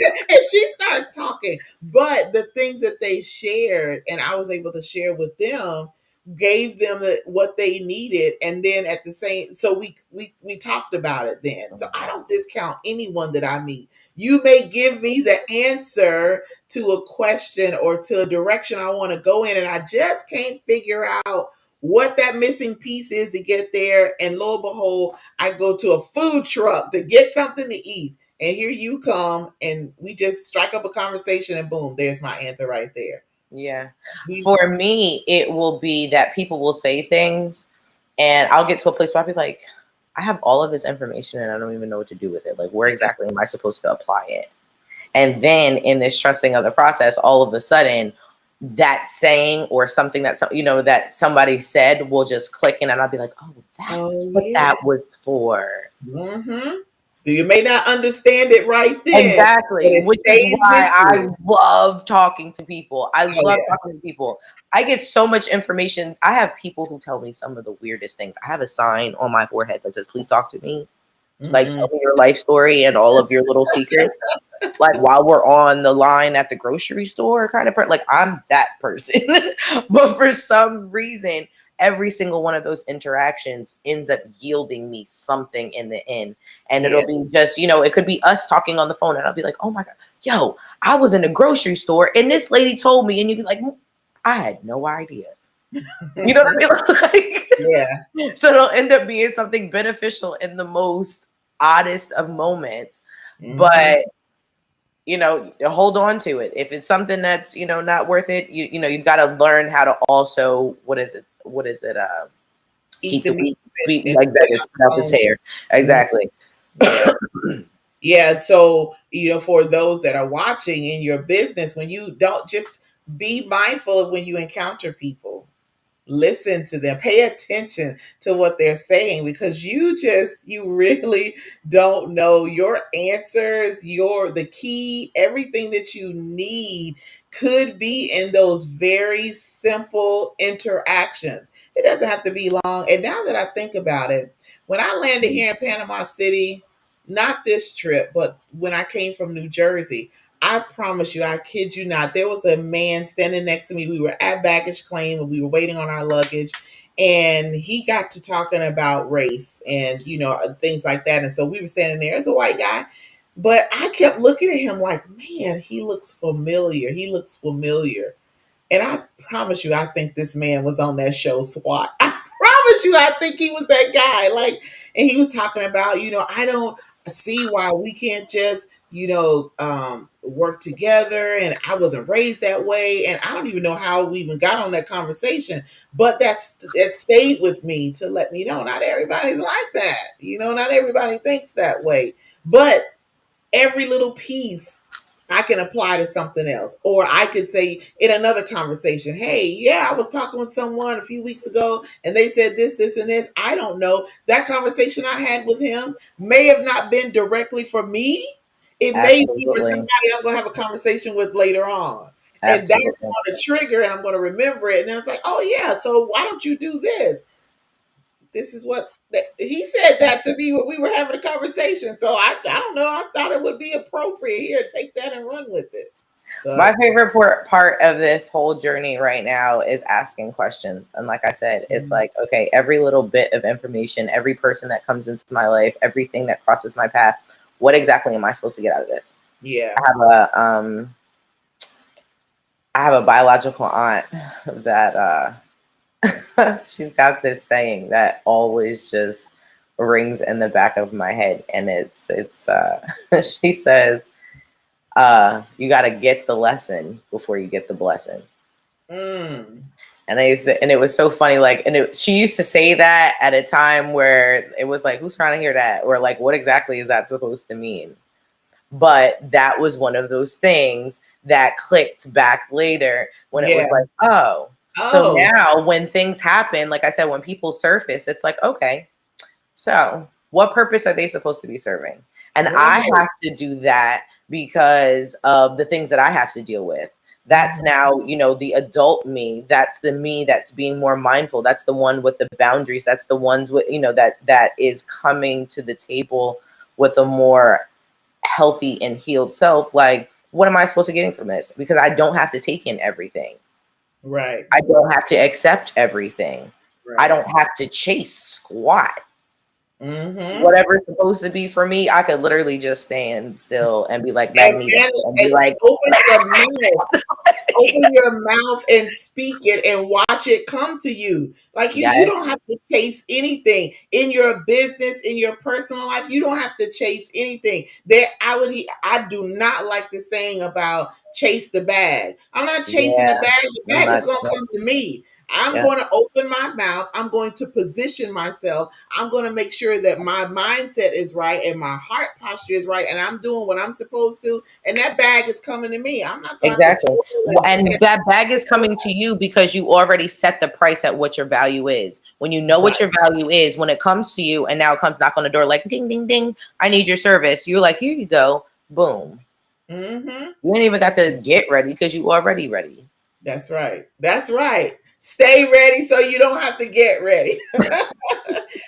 And she starts talking. But the things that they shared, and I was able to share with them, gave them what they needed. And then at the same, so we talked about it then. So I don't discount anyone that I meet. You may give me the answer to a question or to a direction I want to go in, and I just can't figure out what that missing piece is to get there. And lo and behold, I go to a food truck to get something to eat. And here you come, and we just strike up a conversation, and boom, there's my answer right there. Yeah. We, For me, it will be that people will say things and I'll get to a place where I'll be like, I have all of this information and I don't even know what to do with it. Like, where exactly am I supposed to apply it? And then in this trusting of the process, all of a sudden, that saying or something that somebody said will just click in, and I'll be like, oh, that's oh what yeah. that was for. Mm-hmm. You may not understand it right then, but Exactly, it which is stays with why I you. love talking to people. I Oh love talking to people. I get so much information. I have people who tell me some of the weirdest things. I have a sign on my forehead that says, please talk to me. yeah. Like, tell me your life story and all of your little secrets. Like, while we're on the line at the grocery store, kind of like, I'm that person. But for some reason, every single one of those interactions ends up yielding me something in the end. And it'll Yeah. be just, it could be us talking on the phone, and I'll be like, oh my God, yo, I was in a grocery store and this lady told me, and you'd be like, I had no idea. You know what I mean? Yeah. Like, so it'll end up being something beneficial in the most oddest of moments. Mm-hmm. But hold on to it. If it's something that's, not worth it, you've got to learn how to also, what is it? Eat Keep the the meat, wheat spit, sweet, and spit exactly, out spit out the the bone. tear. Mhm. Exactly. Yeah. Yeah. So, for those that are watching in your business, when you don't just be mindful of when you encounter people. listen to them, pay attention to what they're saying, because you really don't know your answers, the key, everything that you need could be in those very simple interactions. It doesn't have to be long. And now that I think about it, when I landed here in Panama City, not this trip, but when I came from New Jersey, I promise you, I kid you not, there was a man standing next to me. We were at baggage claim and we were waiting on our luggage. And he got to talking about race and, things like that. And so we were standing there as a white guy. But I kept looking at him like, man, he looks familiar. He looks familiar. And I promise you, I think this man was on that show SWAT. I promise you, I think he was that guy. Like, and he was talking about, I don't see why we can't just, work together. And I wasn't raised that way. And I don't even know how we even got on that conversation. But that stayed with me to let me know not everybody's like that. Not everybody thinks that way. But every little piece I can apply to something else. Or I could say in another conversation, hey, yeah, I was talking with someone a few weeks ago and they said this, this, and this. I don't know. That conversation I had with him may have not been directly for me. It may be for Absolutely. somebody I'm going to have a conversation with later on. And that's Absolutely. going to trigger and I'm going to remember it. And then it's like, oh, yeah, so why don't you do this? This is what he said that to me when we were having a conversation. So I don't know. I thought it would be appropriate here. Take that and run with it. But My favorite part of this whole journey right now is asking questions. And like I said, it's like, okay, every little bit of information, every person that comes into my life, everything that crosses my path, what exactly am I supposed to get out of this? yeah, I have a biological aunt that she's got this saying that always just rings in the back of my head, and it's she says, you got to get the lesson before you get the blessing. And it was so funny, like, she used to say that at a time where it was like, who's trying to hear that, or like, what exactly is that supposed to mean? But that was one of those things that clicked back later when it was like, oh. So now when things happen, like I said, when people surface, it's like, okay, so what purpose are they supposed to be serving? And I have to do that because of the things that I have to deal with. That's now, the adult me. That's the me that's being more mindful. That's the one with the boundaries. That's the ones with, that is coming to the table with a more healthy and healed self. Like, what am I supposed to get from this? Because I don't have to take in everything. Right. I don't have to accept everything. Right. I don't have to chase squat. Whatever's supposed to be for me, I could literally just stand still and be like magnetic and be like, open your mouth and speak it and watch it come to you. Like you don't have to chase anything in your business, in your personal life. You don't have to chase anything. I do not like the saying about chase the bag. I'm not chasing the bag. The bag is going to come to me. I'm going to open my mouth. I'm going to position myself. I'm going to make sure that my mindset is right and my heart posture is right. And I'm doing what I'm supposed to. And that bag is coming to me. I'm not going to. And that bag is coming to you because you already set the price at what your value is. When you know what your value is, when it comes to you and now it comes knock on the door like ding, ding, ding, I need your service. You're like, here you go. Boom. You ain't even got to get ready because you already ready. That's right. That's right. Stay ready so you don't have to get ready.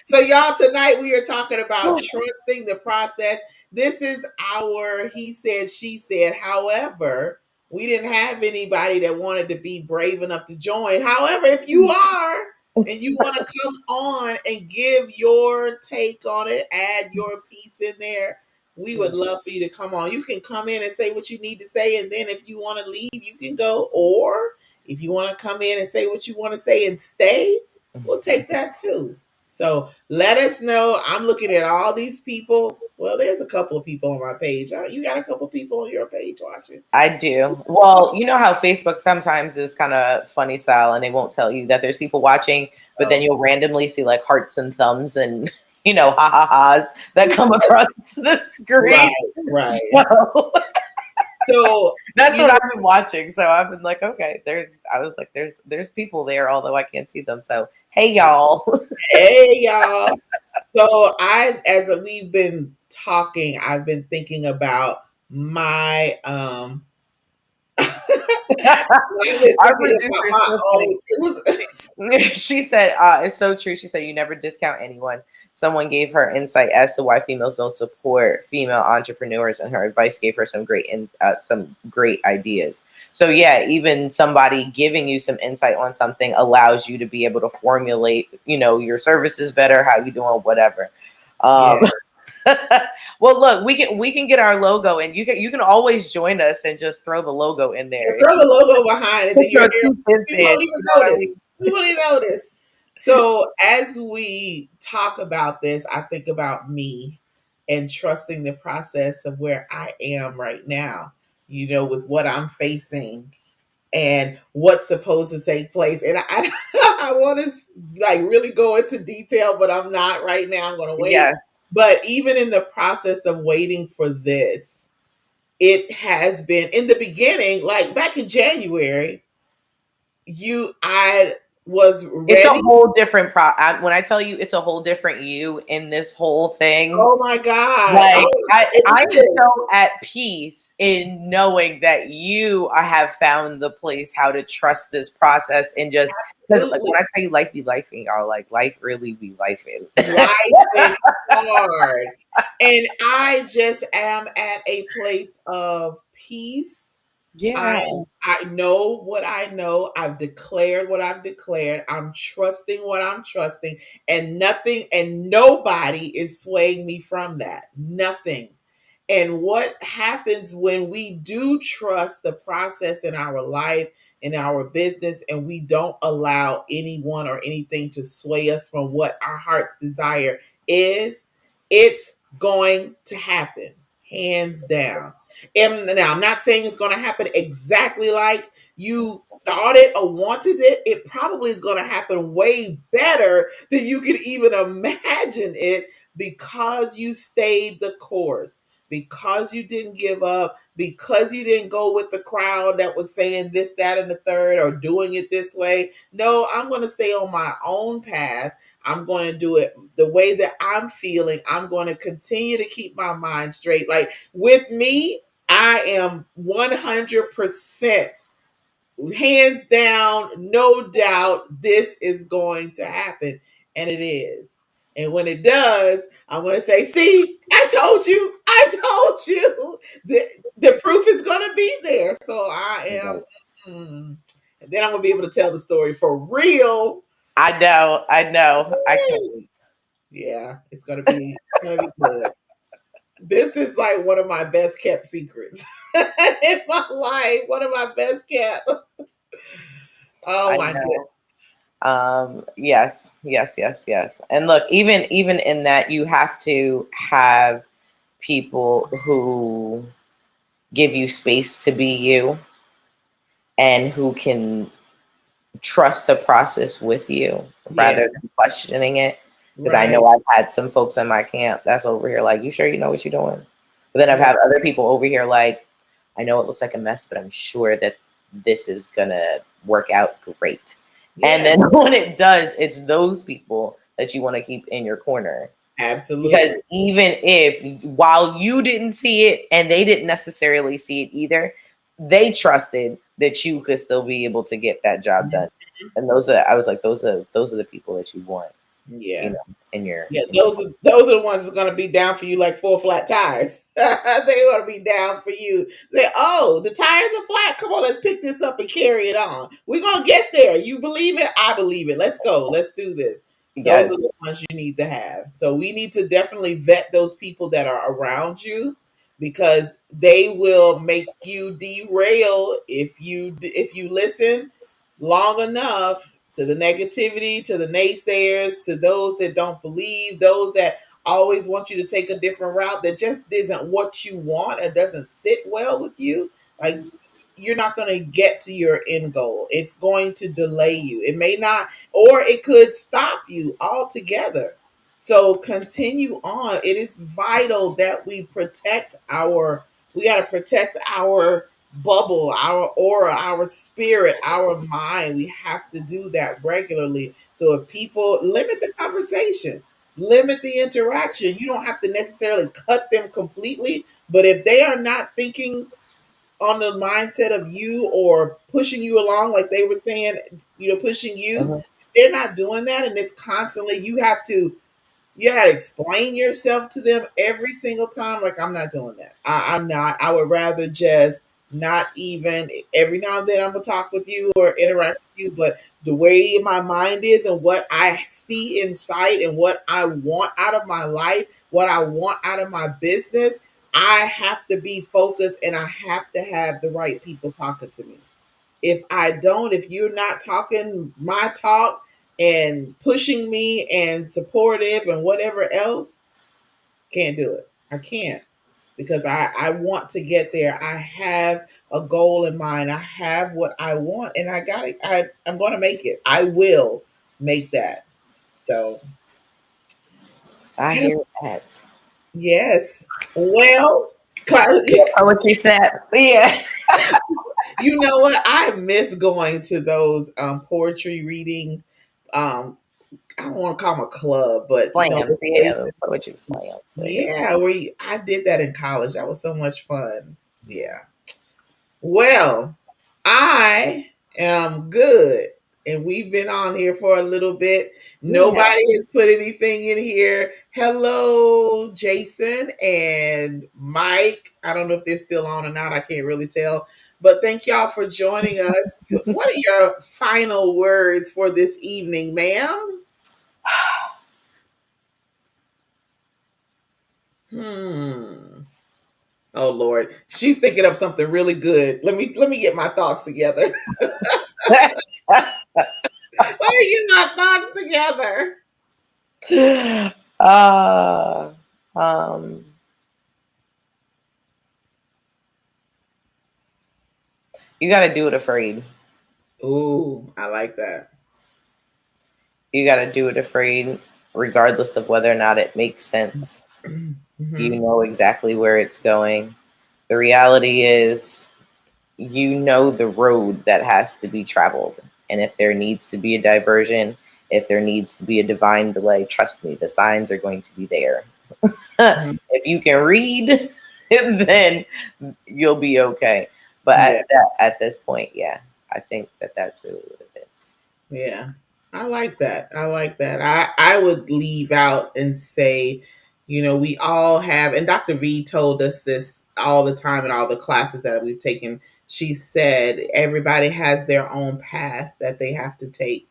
So y'all, tonight we are talking about trusting the process. This is our he said, she said. However, we didn't have anybody that wanted to be brave enough to join. However, if you are and you want to come on and give your take on it, add your piece in there, we would love for you to come on. You can come in and say what you need to say. And then if you want to leave, you can go. Or if you want to come in and say what you want to say and stay, we'll take that too. So let us know. I'm looking at all these people. Well, there's a couple of people on my page. You got a couple of people on your page watching? I do. Well, you know how Facebook sometimes is kind of funny style and they won't tell you that there's people watching, but then you'll randomly see like hearts and thumbs and, ha-ha-has that come across the screen. Right. So, So That's you what know, I've been watching. So I've been like, okay, I was like, there's people there, although I can't see them. So hey y'all. hey y'all. So as we've been talking, I've been thinking about my I've been Our thinking producer about is my so funny. own. It was She said, it's so true. She said, you never discount anyone. Someone gave her insight as to why females don't support female entrepreneurs, and her advice gave her some great ideas. So yeah, even somebody giving you some insight on something allows you to be able to formulate, your services better, how you doing, whatever. Um, yeah. well, look, we can get our logo, and you can always join us and just throw the logo in there. Throw the logo behind it, then Throw you're 2 cents we in, won't even you know what I notice. mean? We won't even notice. So as we talk about this, I think about me and trusting the process of where I am right now, with what I'm facing and what's supposed to take place. And I want to like really go into detail, but I'm not right now. I'm going to wait. Yes. But even in the process of waiting for this, it has been in the beginning, like back in January, I was It's a ready. whole different when I tell you it's a whole different you in this whole thing. Oh my God. Like Oh, I it am is. so at peace in knowing that you have found the place how to trust this process, and just because like Absolutely. when I tell you life be life, y'all, like life really be life in. Life been hard. And I just am at a place of peace. Yeah. I know what I know. I've declared what I've declared. I'm trusting what I'm trusting. And nothing and nobody is swaying me from that. Nothing. And what happens when we do trust the process in our life, in our business, and we don't allow anyone or anything to sway us from what our heart's desire is, it's going to happen, hands down. And now, I'm not saying it's going to happen exactly like you thought it or wanted it. It probably is going to happen way better than you could even imagine it because you stayed the course, because you didn't give up, because you didn't go with the crowd that was saying this, that, and the third, or doing it this way. No, I'm going to stay on my own path. I'm going to do it the way that I'm feeling. I'm going to continue to keep my mind straight. Like with me, I am 100% hands down, no doubt, this is going to happen. And it is. And when it does, I'm going to say, see, I told you, the, the proof is going to be there. So I am, and then I'm going to be able to tell the story for real. I know. I can't wait. Yeah, it's going to be good. This is like one of my best kept secrets in my life. One of my best kept. Oh I my goodness. know. Yes, yes, yes, yes. And look, even in that, you have to have people who give you space to be you, and who can trust the process with you Yeah, rather than questioning it. Because I right. know I've had some folks in my camp that's over here like, you sure you know what you're doing? But then I've Right. had other people over here like, I know it looks like a mess, but I'm sure that this is gonna work out great. And Yeah, then when it does, it's those people that you want to keep in your corner. Because absolutely. even if, while you didn't see it and they didn't necessarily see it either, they trusted that you could still be able to get that job done. And I was like, those are the people that you want, Yeah. in your, Yeah, in your those are the ones that's gonna be down for you like four flat tires. They want to be down for you. Say, oh, the tires are flat. Come on, let's pick this up and carry it on. We're gonna get there. You believe it? I believe it. Let's go. Let's do this. Those are yes, the ones you need to have. So we need to definitely vet those people that are around you because they will make you derail if you listen long enough to the negativity, to the naysayers, to those that don't believe, those that always want you to take a different route that just isn't what you want or doesn't sit well with you. Like you're not going to get to your end goal. It's going to delay you. It may not, or it could stop you altogether. So continue on. It is vital that we protect our We got to protect our bubble, our aura, our spirit, our mind. We have to do that regularly. So if people limit the conversation, limit the interaction, you don't have to necessarily cut them completely. But if they are not thinking on the mindset of you or pushing you along, like they were saying, pushing you, Mhm. they're not doing that. And it's constantly, you had to explain yourself to them every single time. Like, I'm not doing that. I'm not. I would rather just not even, every now and then I'm going to talk with you or interact with you. But the way my mind is and what I see in sight and what I want out of my life, what I want out of my business, I have to be focused and I have to have the right people talking to me. If I don't, if you're not talking my talk and pushing me and supportive and whatever else, can't do it. I can't, because I want to get there. I have a goal in mind. I have what I want and I got it. I'm going to make it. I will make that. So I I don't, hear that. yes. Well, Yeah, poetry snaps. Yeah. you know what? I miss going to those poetry reading, um, I don't want to call them a club, but Slams. those Yeah, places. the poetry slams. Yeah. Yeah, I did that in college. That was so much fun. Yeah. Well, I am good. And we've been on here for a little bit. Yeah. Nobody has put anything in here. Hello, Jason and Mike. I don't know if they're still on or not. I can't really tell. But thank y'all for joining us. What are your final words for this evening, ma'am? Hmm. Oh Lord, she's thinking of something really good. Let me get my thoughts together. Let me get my thoughts together. uh, um, you got to do it afraid. Ooh, I like that. You got to do it afraid, regardless of whether or not it makes sense. You Hmm. know exactly where it's going. The reality is, you know the road that has to be traveled. And if there needs to be a diversion, if there needs to be a divine delay, trust me, the signs are going to be there. If you can read, then you'll be okay. But Yeah, at this point, yeah, I think that's really what it is. yeah. I like that. I like that. I would leave out and say, we all have, and Dr. V told us this all the time in all the classes that we've taken. She said everybody has their own path that they have to take.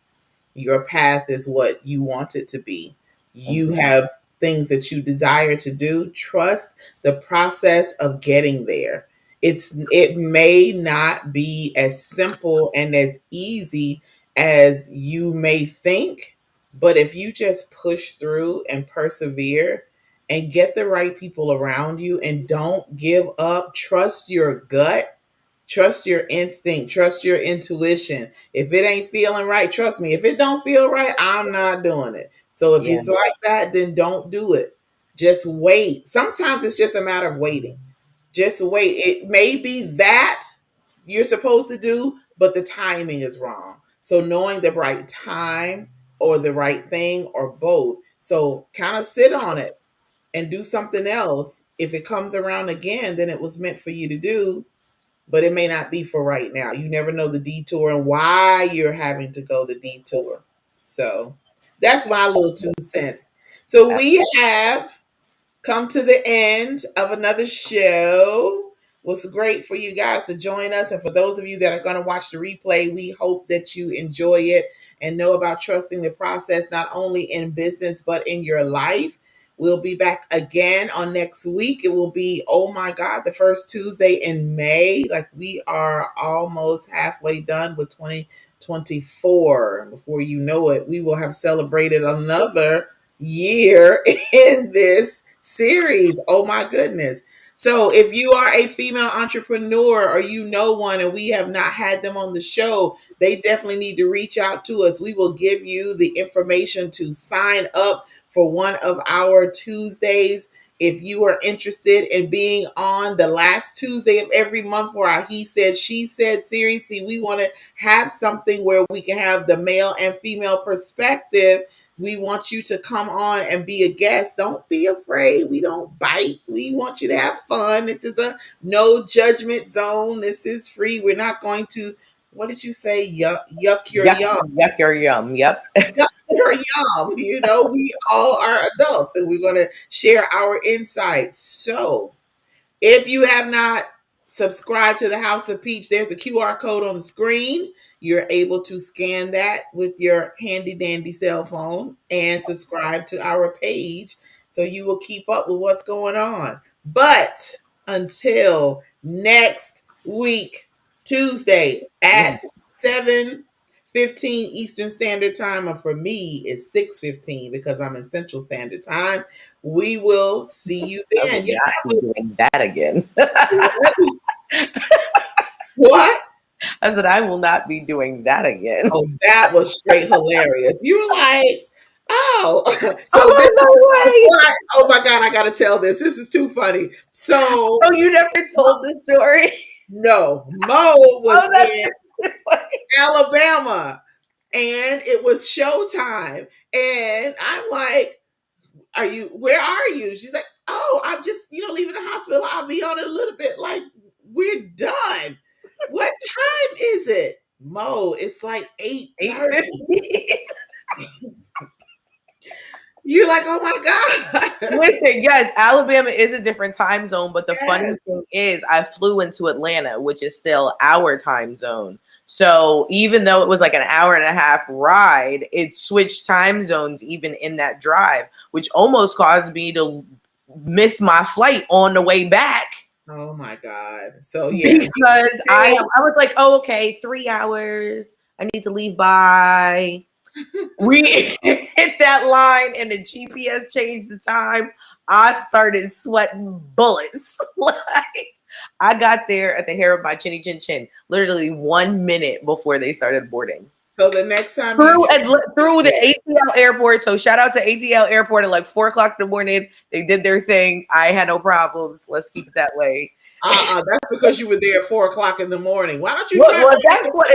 Your path is what you want it to be. You Mhm. have things that you desire to do. Trust the process of getting there. It may not be as simple and as easy as you may think, but if you just push through and persevere and get the right people around you and don't give up, trust your gut, trust your instinct, trust your intuition. If it ain't feeling right, trust me, if it don't feel right, I'm not doing it. So if Yeah, it's like that, then don't do it. Just wait. Sometimes it's just a matter of waiting. Just wait. It may be that you're supposed to do, but the timing is wrong. So knowing the right time or the right thing or both. So kind of sit on it and do something else. If it comes around again, then it was meant for you to do, but it may not be for right now. You never know the detour and why you're having to go the detour. So that's my little 2 cents. So we have come to the end of another show. It was great for you guys to join us. And for those of you that are going to watch the replay, we hope that you enjoy it and know about trusting the process, not only in business, but in your life. We'll be back again on next week. It will be, oh my God, the first Tuesday in May. Like, we are almost halfway done with 2024. Before you know it, we will have celebrated another year in this series. Oh my goodness. So if you are a female entrepreneur or you know one and we have not had them on the show, they definitely need to reach out to us. We will give you the information to sign up for one of our Tuesdays. If you are interested in being on the last Tuesday of every month for our He Said, She Said series, see, we want to have something where we can have the male and female perspective. We want you to come on and be a guest. Don't be afraid. We don't bite. We want you to have fun. This is a no judgment zone. This is free. We're not going to, what did you say? Yuck your yum. Yuck your yum. Yep. Yuck your yum. You know, we all are adults and we're going to share our insights. So if you have not subscribed to the House of Peach, there's a QR code on the screen. You're able to scan that with your handy dandy cell phone and subscribe to our page so you will keep up with what's going on. But until next week, Tuesday at 7:15 Eastern Standard Time, or for me, it's 6:15 because I'm in Central Standard Time. We will see you then. I will not be doing that again. What? I said, I will not be doing that again. Oh, that was straight hilarious. You were like, oh. So Oh, this no way. oh my God, I got to tell this. This is too funny. So. Oh, you never told the story? No, Mo was in Alabama and it was showtime. And I'm like, where are you? She's like, oh, I'm just, leaving the hospital. I'll be on in a little bit. Like, we're done. What time is it? Mo, it's like 8:30. You're like, oh my God. Listen, yes, Alabama is a different time zone, but the funny thing is I flew into Atlanta, which is still our time zone. So even though it was like an hour and a half ride, it switched time zones even in that drive, which almost caused me to miss my flight on the way back. Oh my God. So yeah. Because I was like, oh, okay, 3 hours. I need to leave by. We hit that line and the GPS changed the time. I started sweating bullets. Like, I got there at the hair of my chinny chin chin, literally 1 minute before they started boarding. So the next time through the ATL airport. So shout out to ATL airport at like 4:00 in the morning. They did their thing. I had no problems. Let's keep it that way. That's because you were there at 4:00 in the morning. Why don't you try? Well,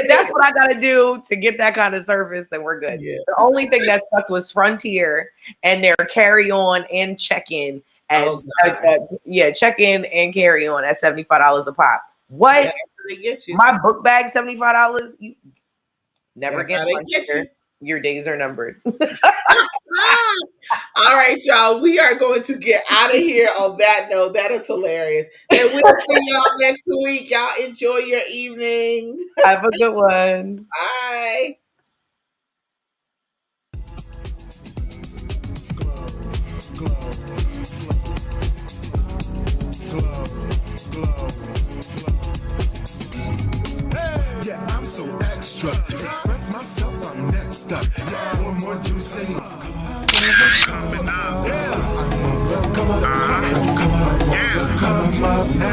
that's what I gotta do to get that kind of service. Then we're good. Yeah. The only thing that stuck was Frontier and their carry on and check in as check in and carry on at $75 a pop. What? Yeah, they get you. My book bag $75. You never get Frontier. Your days are numbered. All right, y'all. We are going to get out of here on that note. That is hilarious. And we'll see y'all next week. Y'all enjoy your evening. Have a good one. Bye. Yeah, I'm so extra. Express myself, I'm next up. Yeah, one more do say. Coming up. Yeah. Come on. Yeah. Come on.